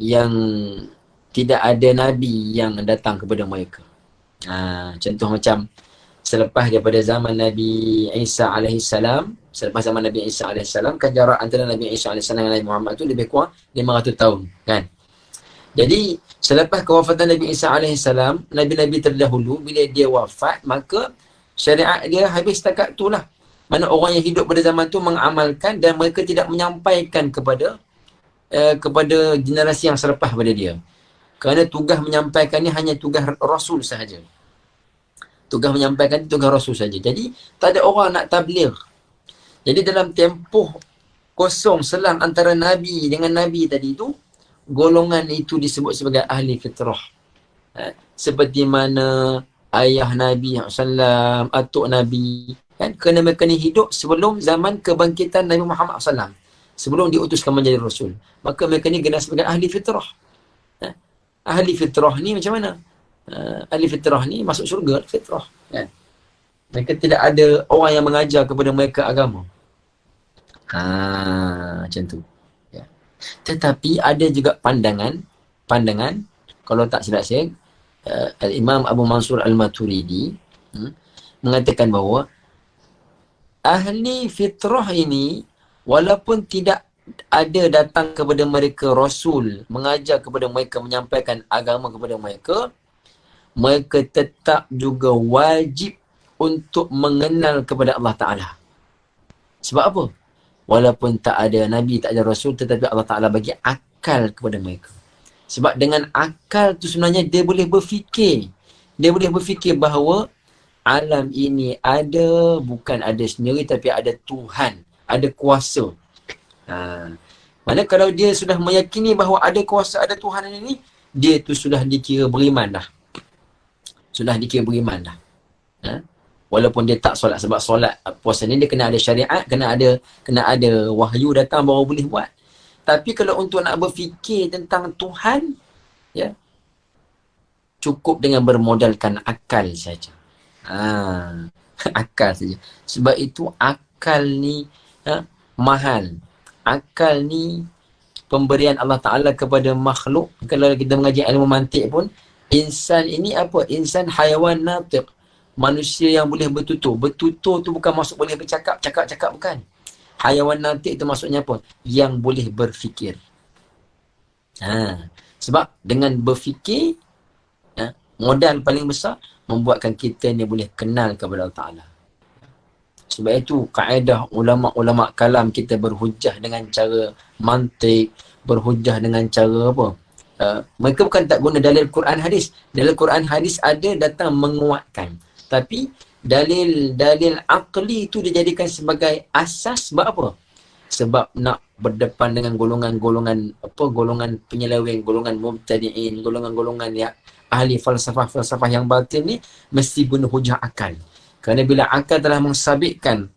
yang tidak ada nabi yang datang kepada mereka. Contoh macam selepas daripada zaman Nabi Isa AS, kan jarak antara Nabi Isa AS dengan Nabi Muhammad tu lebih kurang 500 tahun, kan? Jadi selepas kewafatan Nabi Isa AS, Nabi-Nabi terdahulu bila dia wafat, maka syariat dia habis setakat tu lah. Mana orang yang hidup pada zaman tu mengamalkan dan mereka tidak menyampaikan kepada generasi yang selepas pada dia. Kerana tugas menyampaikan ni hanya tugas Rasul sahaja. Tugas menyampaikan tugas Rasul saja. Jadi tak ada orang nak tabligh. Jadi dalam tempoh kosong selang antara Nabi dengan Nabi tadi tu, golongan itu disebut sebagai ahli fitrah. Seperti mana ayah Nabi SAW, atuk Nabi, kan? Kerana mereka ni hidup sebelum zaman kebangkitan Nabi Muhammad SAW, sebelum diutuskan menjadi Rasul. Maka mereka ni kena sebagai ahli fitrah. Ahli fitrah ni macam mana? Ahli fitrah ni masuk syurga, fitrah, kan? Mereka tidak ada orang yang mengajar kepada mereka agama. Macam tu. Ya. Tetapi ada juga pandangan, kalau tak silap saya, Imam Abu Mansur Al-Maturidi mengatakan bahawa ahli fitrah ini, walaupun tidak ada datang kepada mereka Rasul, mengajar kepada mereka, menyampaikan agama kepada mereka, mereka tetap juga wajib untuk mengenal kepada Allah Ta'ala. Sebab apa? Walaupun tak ada Nabi, tak ada Rasul, tetapi Allah Ta'ala bagi akal kepada mereka. Sebab dengan akal tu sebenarnya dia boleh berfikir. Dia boleh berfikir bahawa alam ini ada, bukan ada sendiri, tapi ada Tuhan, ada kuasa. Mana kalau dia sudah meyakini bahawa ada kuasa, ada Tuhan ini, dia tu sudah dikira beriman dah. Sudah dikira beriman dah. Walaupun dia tak solat, sebab solat puasa ni dia kena ada syariat, kena ada wahyu datang baru boleh buat. Tapi kalau untuk nak berfikir tentang Tuhan, ya, cukup dengan bermodalkan akal saja. Akal saja. Sebab itu akal ni mahal. Akal ni pemberian Allah Ta'ala kepada makhluk. Kalau kita mengaji ilmu mantik pun, insan ini apa? Insan hayawan natiq. Manusia yang boleh bertutur. Bertutur tu bukan maksud boleh bercakap. Cakap-cakap bukan. Hayawan natiq tu maksudnya apa? Yang boleh berfikir. Sebab dengan berfikir, modal paling besar membuatkan kita ni boleh kenal kepada Allah Ta'ala. Sebab itu kaedah ulama-ulama kalam kita berhujah dengan cara mantik, berhujah dengan cara apa? Mereka bukan tak guna dalil Quran hadis. Dalil Quran hadis ada datang menguatkan. Tapi dalil akli itu dijadikan sebagai asas sebab apa? Sebab nak berdepan dengan golongan-golongan penyeleweng, golongan mubtadi'in, golongan-golongan yang ahli falsafah yang batin ni mesti guna hujah akal. Kerana bila akal telah mensabitkan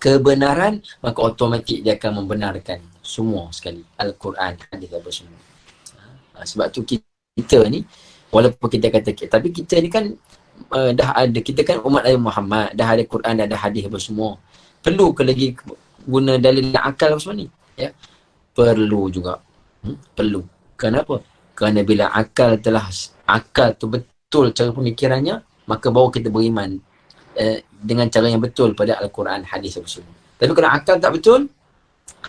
kebenaran, maka automatik dia akan membenarkan semua sekali. Al-Quran, hadis apa semua. Sebab tu kita ni, walaupun kita kata, tapi kita ni kan dah ada, kita kan umat Nabi Muhammad, dah ada Quran, dah ada hadis apa semua. Perlu ke lagi guna dalil akal apa semua ni? Ya? Perlu juga. Perlu. Kenapa? Kerana bila akal tu betul cara pemikirannya, maka baru kita beriman dengan cara yang betul pada Al-Quran, hadis apa semua. Tapi kalau akal tak betul,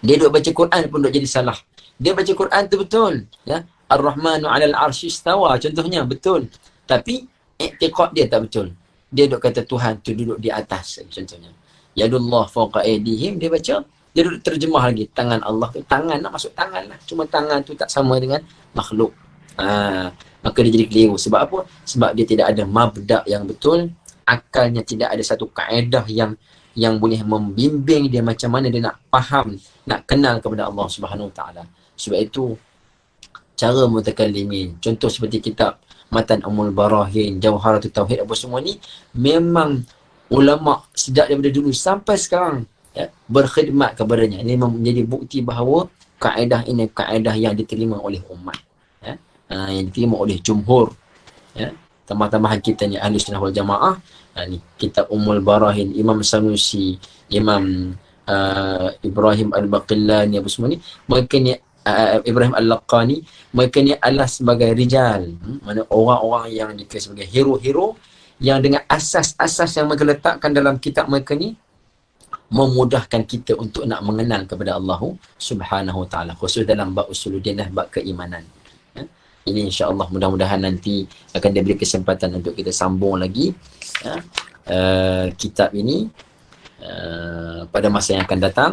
dia duk baca Quran pun duk jadi salah. Dia baca Quran tu betul, ya. Ar-Rahmanu 'alal 'arsy istawa contohnya betul. Tapi i'tiqad dia tak betul. Dia duk kata Tuhan tu duduk di atas contohnya. Yadullah fawqa aydihim, dia baca, dia duduk terjemah lagi tangan Allah tu, tangan nak masuk tangan lah. Cuma tangan tu tak sama dengan makhluk. Maka dia jadi keliru. Sebab apa? Sebab dia tidak ada mabda' yang betul. Akalnya tidak ada satu kaedah yang boleh membimbing dia macam mana dia nak faham, nak kenal kepada Allah Subhanahu Wa Taala. Sebab itu cara mutakallimin, contoh seperti kitab Matan Ummul Barahin, Jawharatul Tauhid apa semua ni, memang ulama sejak daripada dulu sampai sekarang ya, berkhidmat kepadanya. Ini menjadi bukti bahawa kaedah ini kaedah yang diterima oleh umat, ya. Yang diterima oleh jumhur, ya. Tambah-tambahan kita ni Ahli Sunnah wal Jamaah. Ni kitab Ummul Barahin, Imam Sanusi, Imam Ibrahim Al-Baqillani apa semua ni, mereka ni Ibrahim Al-Laqani, mereka ni adalah sebagai rijal, mana orang-orang yang dikira sebagai hero-hero yang dengan asas-asas yang mereka letakkan dalam kitab mereka ni memudahkan kita untuk nak mengenal kepada Allah Subhanahu Wa Taala, khusus dalam bab usuluddin, bab keimanan. Ini insya-Allah mudah-mudahan nanti akan diberi kesempatan untuk kita sambung lagi kitab ini pada masa yang akan datang.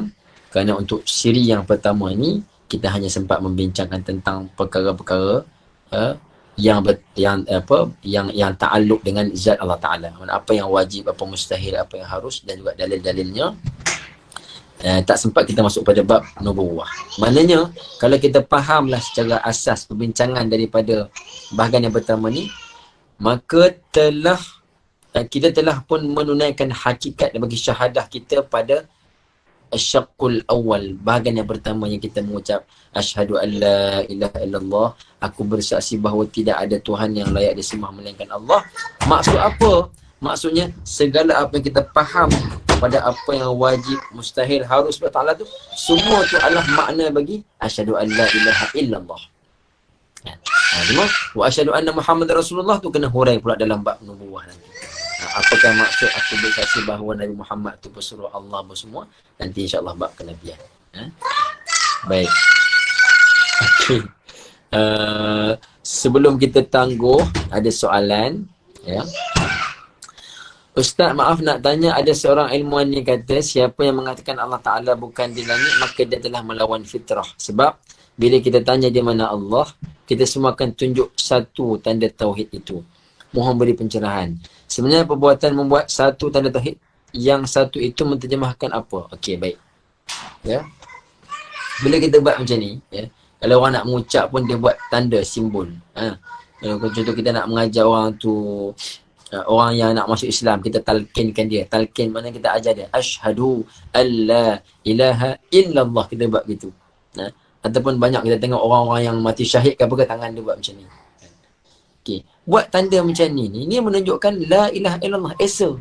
Kerana untuk siri yang pertama ini kita hanya sempat membincangkan tentang perkara-perkara yang ta'alluq dengan zat Allah Taala. Apa yang wajib, apa mustahil, apa yang harus, dan juga dalil-dalilnya. Tak sempat kita masuk pada bab nubuwah. Maknanya kalau kita fahamlah secara asas perbincangan daripada bahagian yang pertama ni, maka kita telah pun menunaikan hakikat bagi syahadah kita pada asyaqul awal, bahagian yang pertama yang kita mengucap asyhadu an la ilaha illallah, aku bersaksi bahawa tidak ada Tuhan yang layak disembah melainkan Allah. Maksud apa? Maksudnya segala apa yang kita faham pada apa yang wajib, mustahil, harus Allah Ta'ala tu, semua tu adalah makna bagi asyhadu an la ilaha illallah. Cuma wa asyhadu anna Muhammad Rasulullah tu kena hurai pula dalam bab nubuwah nanti. Apakah maksud aku bersaksi bahawa Nabi Muhammad tu pesuruh Allah bersemua, nanti insya-Allah bab kenabian. Baik. Okey. Sebelum kita tangguh, ada soalan, ya. Ustaz, maaf nak tanya, ada seorang ilmuwan ni kata siapa yang mengatakan Allah Ta'ala bukan di langit, maka dia telah melawan fitrah. Sebab bila kita tanya di mana Allah, kita semua akan tunjuk satu tanda tauhid itu. Mohon beri pencerahan. Sebenarnya perbuatan membuat satu tanda tauhid, yang satu itu menterjemahkan apa? Okey, baik. Ya. Bila kita buat macam ni, ya, kalau orang nak mengucap pun dia buat tanda, simbol. Contoh kita nak mengajar orang tu, orang yang nak masuk Islam, kita talqinkan dia. Talqin mana kita ajar dia, asyhadu alla ilaha illallah, kita buat gitu. Ataupun banyak kita tengok orang-orang yang mati syahid ke apa ke, tangan dia buat macam ni. Okey, buat tanda macam ni, ni menunjukkan la ilaha illallah, esa,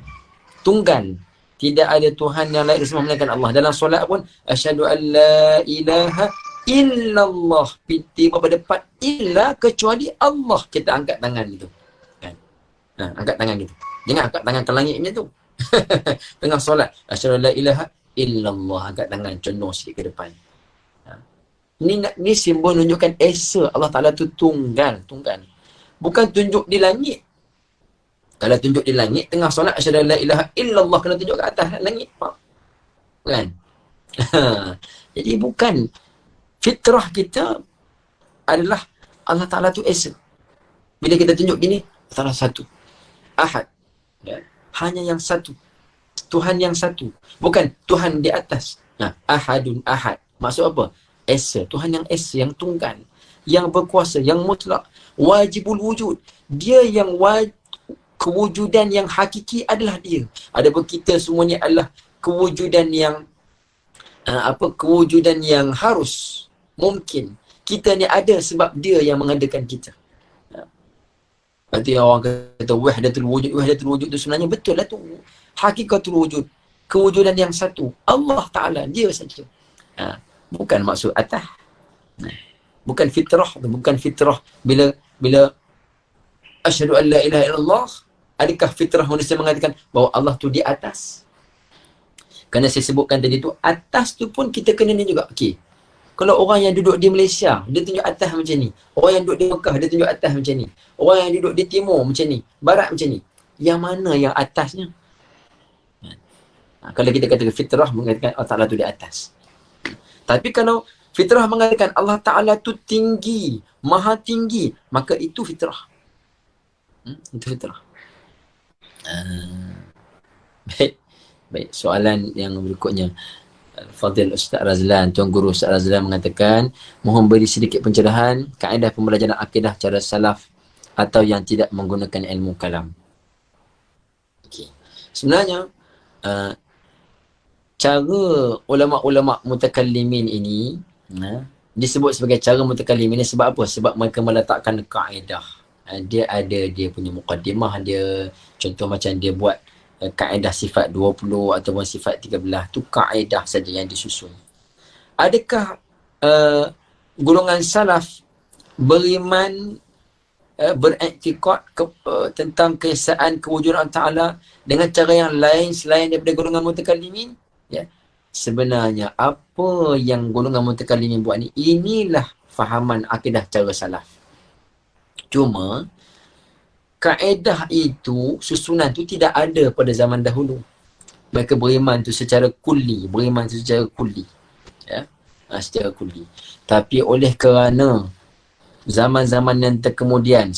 tunggal. Tidak ada Tuhan yang layak disembah melainkan Allah. Dalam solat pun asyhadu an la ilaha illallah, tiba pada depan illa, kecuali Allah, kita angkat tangan gitu. Angkat tangan gitu. Jangan angkat tangan ke langit macam tu. Tengah solat, asyhadu la ilaha illallah, angkat tangan condong sikit ke depan. Ni simbol menunjukkan esa Allah Ta'ala tu tunggal. Bukan tunjuk di langit. Kalau tunjuk di langit, tengah solat, asyhadu an la ilaha illallah, kena tunjuk ke atas langit. Kan? Jadi bukan. Fitrah kita adalah Allah Ta'ala tu Esa. Bila kita tunjuk gini, salah satu. Ahad. Ya. Hanya yang satu. Tuhan yang satu. Bukan Tuhan di atas. Ahadun ahad. Maksud apa? Esa. Tuhan yang Esa, yang tunggal. Yang berkuasa, yang mutlak. Wajibul wujud. Dia yang kewujudan yang hakiki adalah dia. Adapun kita semuanya adalah kewujudan yang kewujudan yang harus. Mungkin. Kita ni ada sebab dia yang mengadakan kita. Nanti orang kata wahdatul wujud tu sebenarnya betul lah tu. Hakikatul wujud. Kewujudan yang satu. Allah Ta'ala. Dia saja. Bukan maksud atas. Bukan fitrah. Bukan fitrah. Bila asyhadu an la ilaha illallah, adakah fitrah manusia mengatakan bahawa Allah tu di atas? Kerana saya sebutkan tadi tu, atas tu pun kita kena ni juga. Okey. Kalau orang yang duduk di Malaysia, dia tunjuk atas macam ni. Orang yang duduk di Mekah, dia tunjuk atas macam ni. Orang yang duduk di timur macam ni. Barat macam ni. Yang mana yang atasnya? Kalau kita kata fitrah mengatakan Allah Ta'ala tu di atas. Tapi kalau fitrah mengatakan Allah Ta'ala tu tinggi, maha tinggi, maka itu fitrah. Itu fitrah. Baik, soalan yang berikutnya. Fadil Ustaz Razlan, Tuan Guru Ustaz Razlan mengatakan, mohon beri sedikit pencerahan kaedah pembelajaran akidah cara salaf atau yang tidak menggunakan ilmu kalam. Okay. Sebenarnya cara ulama-ulama mutakallimin ini disebut sebagai cara mutakallimin ini sebab apa? Sebab mereka meletakkan kaedah. Dia ada dia punya muqaddimah dia. Contoh macam dia buat kaedah sifat 20 ataupun sifat 13 tu kaedah saja yang disusun. Adakah golongan salaf beriman beriktikad tentang keesaan kewujudan Ta'ala dengan cara yang lain selain daripada golongan mutakallimin? Ya. Sebenarnya apa yang golongan mutakallimin buat ni, inilah fahaman akidah cara salaf. Cuma kaedah itu, susunan tu tidak ada pada zaman dahulu. Mereka beriman tu secara kulli. Ya? Secara kulli. Tapi oleh kerana zaman-zaman yang terkemudian,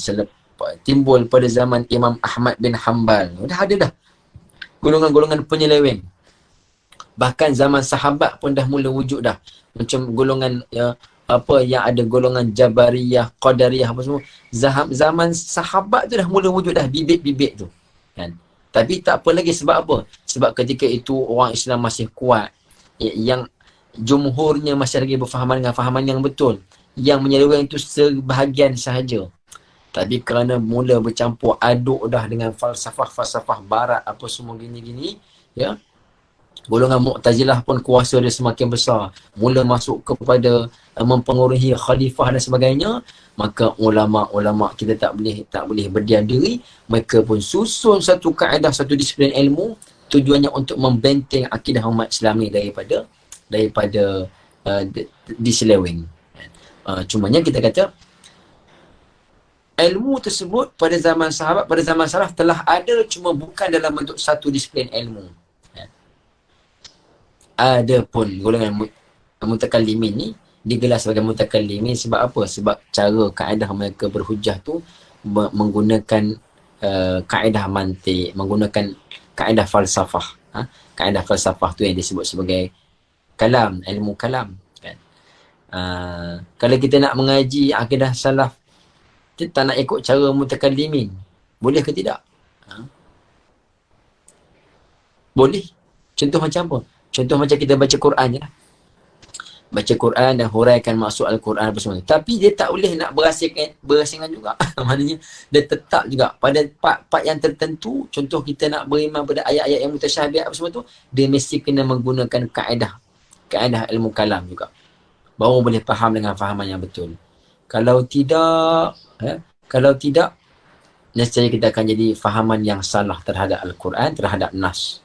timbul pada zaman Imam Ahmad bin Hanbal, dah ada dah golongan-golongan penyeleweng. Bahkan zaman sahabat pun dah mula wujud dah. Macam golongan yang ada golongan Jabariyah, Qadariyah apa semua. Zaman sahabat tu dah mula wujud dah bibit-bibit tu. Kan? Tapi tak apa lagi sebab apa? Sebab ketika itu orang Islam masih kuat. Yang jumhurnya masih lagi berfahaman dengan fahaman yang betul. Yang menyeleweng itu sebahagian sahaja. Tapi kerana mula bercampur aduk dah dengan falsafah-falsafah barat apa semua gini-gini, ya. Golongan Mu'tazilah pun kuasa dia semakin besar. Mula masuk kepada mempengaruhi khalifah dan sebagainya. Maka ulama-ulama kita tak boleh berdiam diri. Mereka pun susun satu kaedah, satu disiplin ilmu. Tujuannya untuk membenteng akidah umat Islam ni daripada diseleweng. Cumanya kita kata ilmu tersebut pada zaman sahabat, pada zaman salaf telah ada, cuma bukan dalam bentuk satu disiplin ilmu. Ada pun golongan mutakallimin ni digelar sebagai mutakallimin sebab apa? Sebab cara kaedah mereka berhujah tu menggunakan kaedah mantik, menggunakan kaedah falsafah. Kaedah falsafah tu yang disebut sebagai kalam, ilmu kalam. Kan? Kalau kita nak mengaji akidah salaf, kita tak nak ikut cara mutakallimin, boleh ke tidak? Boleh. Contoh macam apa? Contoh macam kita baca Quran je lah. Baca Quran dan huraikan maksud Al-Quran apa semua. Tapi dia tak boleh nak berasingan juga. Maknanya dia tetap juga pada part-part yang tertentu. Contoh kita nak beriman pada ayat-ayat yang mutasyabih apa semua tu, dia mesti kena menggunakan kaedah ilmu kalam juga. Baru boleh faham dengan fahaman yang betul. Kalau tidak, nescaya kita akan jadi fahaman yang salah terhadap Al-Quran, terhadap Nas.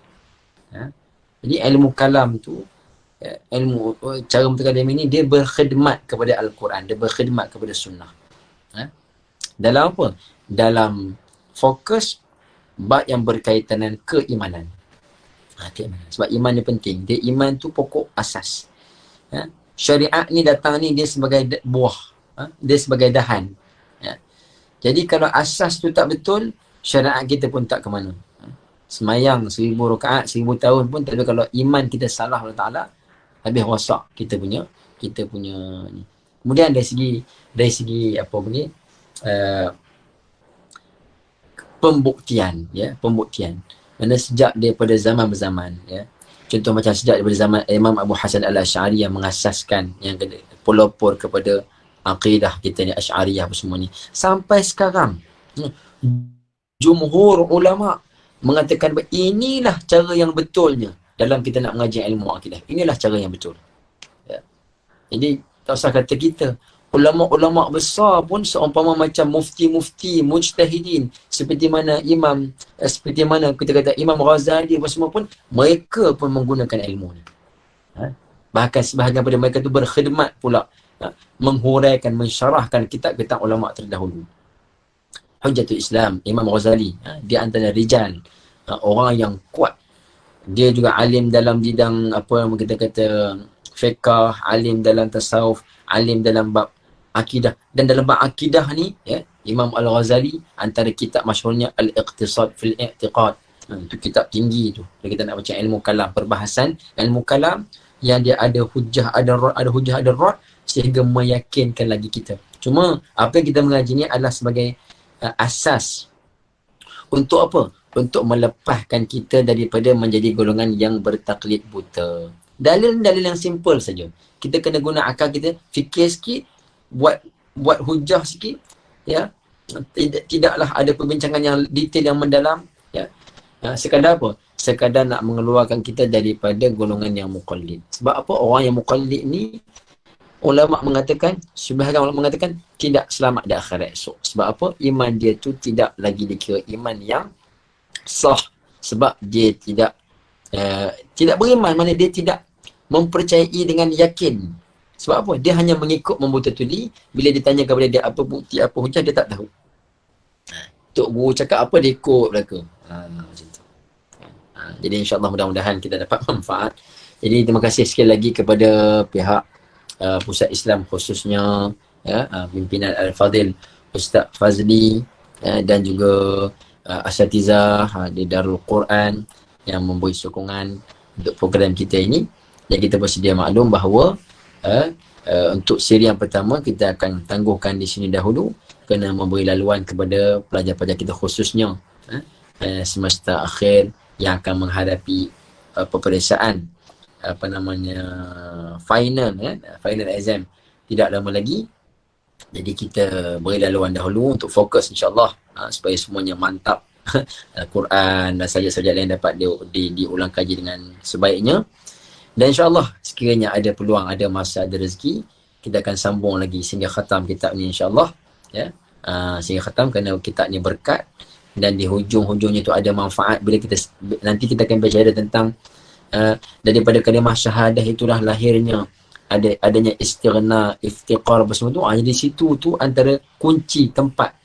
Jadi ilmu kalam tu, ilmu cara mutakallim ini, dia berkhidmat kepada Al-Quran, dia berkhidmat kepada sunnah. Dalam apa? Dalam fokus bab yang berkaitan dengan keimanan. Keimanan. Sebab iman ni penting. Dia iman tu pokok asas. Syariat ni datang ni dia sebagai buah. Dia sebagai dahan. Jadi kalau asas tu tak betul, syariat kita pun tak ke mana. Semayang 1000 rakaat, 1000 tahun pun, tapi kalau iman kita salah Allah Ta'ala, habis rosak kita punya ni. Kemudian dari segi apa bunyi, pembuktian, pembuktian. Mana sejak daripada zaman berzaman, contoh macam sejak daripada zaman Imam Abu Hasan Al-Asy'ari yang mengasaskan, yang pelopor kepada akidah kita ni, Asy'ariyah apa semua ni, sampai sekarang jumhur ulama mengatakan bahawa inilah cara yang betulnya dalam kita nak mengaji ilmu akidah. Inilah cara yang betul. Jadi tak usah kata kita, ulama-ulama besar pun seumpama macam mufti-mufti, mujtahidin, seperti mana kita kata Imam Ghazali apa semua pun, mereka pun menggunakan ilmu ni. Bahkan sebahagian daripada mereka tu berkhidmat pula, menghuraikan, mensyarahkan kitab-kitab ulama terdahulu. Hujjatul Islam, Imam Ghazali, dia antara rijal, orang yang kuat. Dia juga alim dalam bidang apa yang kita kata fiqh, alim dalam tasawuf, alim dalam bab akidah. Dan dalam bab akidah ni, Imam Al-Ghazali, antara kitab masyhurnya Al-Iqtisad fil I'tiqad. Itu kitab tinggi tu. Kalau kita nak baca ilmu kalam, perbahasan ilmu kalam yang dia ada hujah, ada rad, sehingga meyakinkan lagi kita. Cuma apa yang kita mengaji ni adalah sebagai asas untuk apa? Untuk melepaskan kita daripada menjadi golongan yang bertaklid buta. Dalil-dalil yang simple saja. Kita kena guna akal kita, fikir sikit, buat hujah sikit, tidaklah ada perbincangan yang detail, yang mendalam, sekadar apa? Sekadar nak mengeluarkan kita daripada golongan yang muqallid. Sebab apa? Orang yang muqallid ni, ulama mengatakan, sebahagian ulama mengatakan tidak selamat di akhirat esok. Sebab apa? Iman dia tu tidak lagi dikira iman yang sah. Sebab dia tidak beriman, mana dia tidak mempercayai dengan yakin. Sebab apa? Dia hanya mengikut membuta-tuli. Bila ditanya kepada dia apa bukti, apa hujah, dia tak tahu. Tok guru cakap apa, dia ikut belaka. Macam tu. Jadi insyaAllah mudah-mudahan kita dapat manfaat. Jadi terima kasih sekali lagi kepada pihak Pusat Islam, khususnya pimpinan Al-Fadhil Ustaz Fazli, dan juga Asatizah di Darul Quran yang memberi sokongan untuk program kita ini. Dan kita bersedia maklum bahawa untuk siri yang pertama kita akan tangguhkan di sini dahulu, kena memberi laluan kepada pelajar-pelajar kita, khususnya semester akhir yang akan menghadapi peperiksaan final exam tidak lama lagi. Jadi kita beri laluan dahulu untuk fokus insyaAllah, supaya semuanya mantap Al-Quran dan subjek-subjek lain dapat diulang kaji dengan sebaiknya. Dan insyaAllah sekiranya ada peluang, ada masa, ada rezeki, kita akan sambung lagi sehingga khatam kitab ni insyaAllah, sehingga khatam, kerana kitab ni berkat dan di hujung-hujungnya tu ada manfaat. Bila nanti kita akan bercakap tentang daripada kalimah syahadah itulah lahirnya adanya istighna, iftiqar apa semua tu. Jadi situ tu antara kunci tempat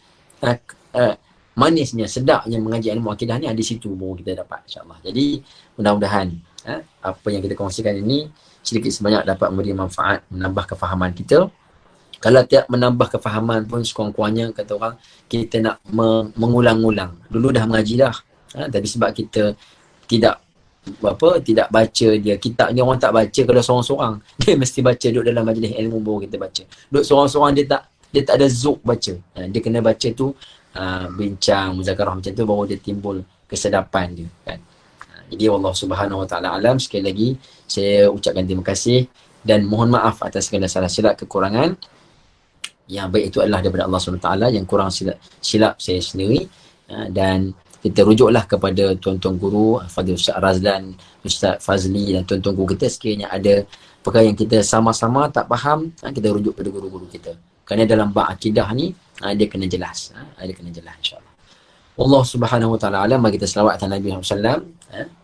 manisnya, sedapnya mengaji ilmu akidah ni, di situ baru kita dapat insyaAllah. Jadi mudah-mudahan apa yang kita kongsikan ini sedikit sebanyak dapat memberi manfaat, menambah kefahaman kita. Kalau tidak menambah kefahaman pun, sekurang-kurangnya kata orang, kita nak mengulang-ulang. Dulu dah mengaji dah, tapi sebab kita tidak baca dia. Kitab ni orang tak baca kalau seorang-seorang. Dia mesti baca duduk dalam majlis ilmu baru kita baca. Duduk seorang-seorang dia tak ada zuk baca. Dia kena baca tu bincang, muzakarah macam tu, baru dia timbul kesedapan dia kan. Jadi Allah Subhanahu Wa Taala alam. Sekali lagi saya ucapkan terima kasih dan mohon maaf atas segala salah silap kekurangan. Yang baik itu adalah daripada Allah Subhanahu Wa Taala, yang kurang silap saya sendiri. Dan kita rujuklah kepada tuan-tuan guru, Fadil Ustaz Razlan, Ustaz Fazli dan tuan-tuan guru kita. Sekiranya ada perkara yang kita sama-sama tak faham, kita rujuk pada guru-guru kita. Kerana dalam bab akidah ni, dia kena jelas. Dia kena jelas insyaAllah. Allah Subhanahu Wa Taala alam. Mari kita selawat atas Nabi Muhammad SAW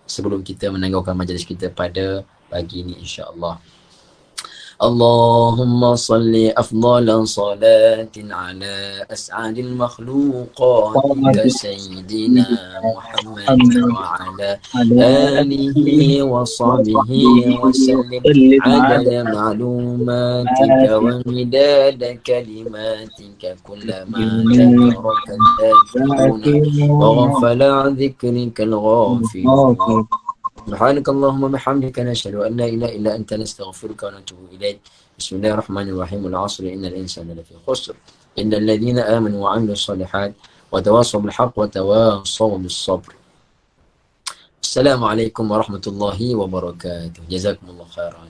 sebelum kita menangguhkan majlis kita pada pagi ini insyaAllah. اللهم صل أفضل صلاة على أسعد المخلوقات كسيدنا محمد وعلى آله وصحبه وسلم عدد معلوماتك ومداد كلماتك كلما ذكرك الذاكرون وغفل عن ذكرك الغافلون. سبحانك اللهم وبحمدك نشهد أن لا إله إلا أنت نستغفرك ونتوب إليك. بسم الله الرحمن الرحيم. العصر إن الإنسان لفي خسر إلا الذين آمنوا وعملوا الصالحات وتواصوا بالحق وتواصوا بالصبر. السلام عليكم ورحمة الله وبركاته. جزاكم الله خيرا.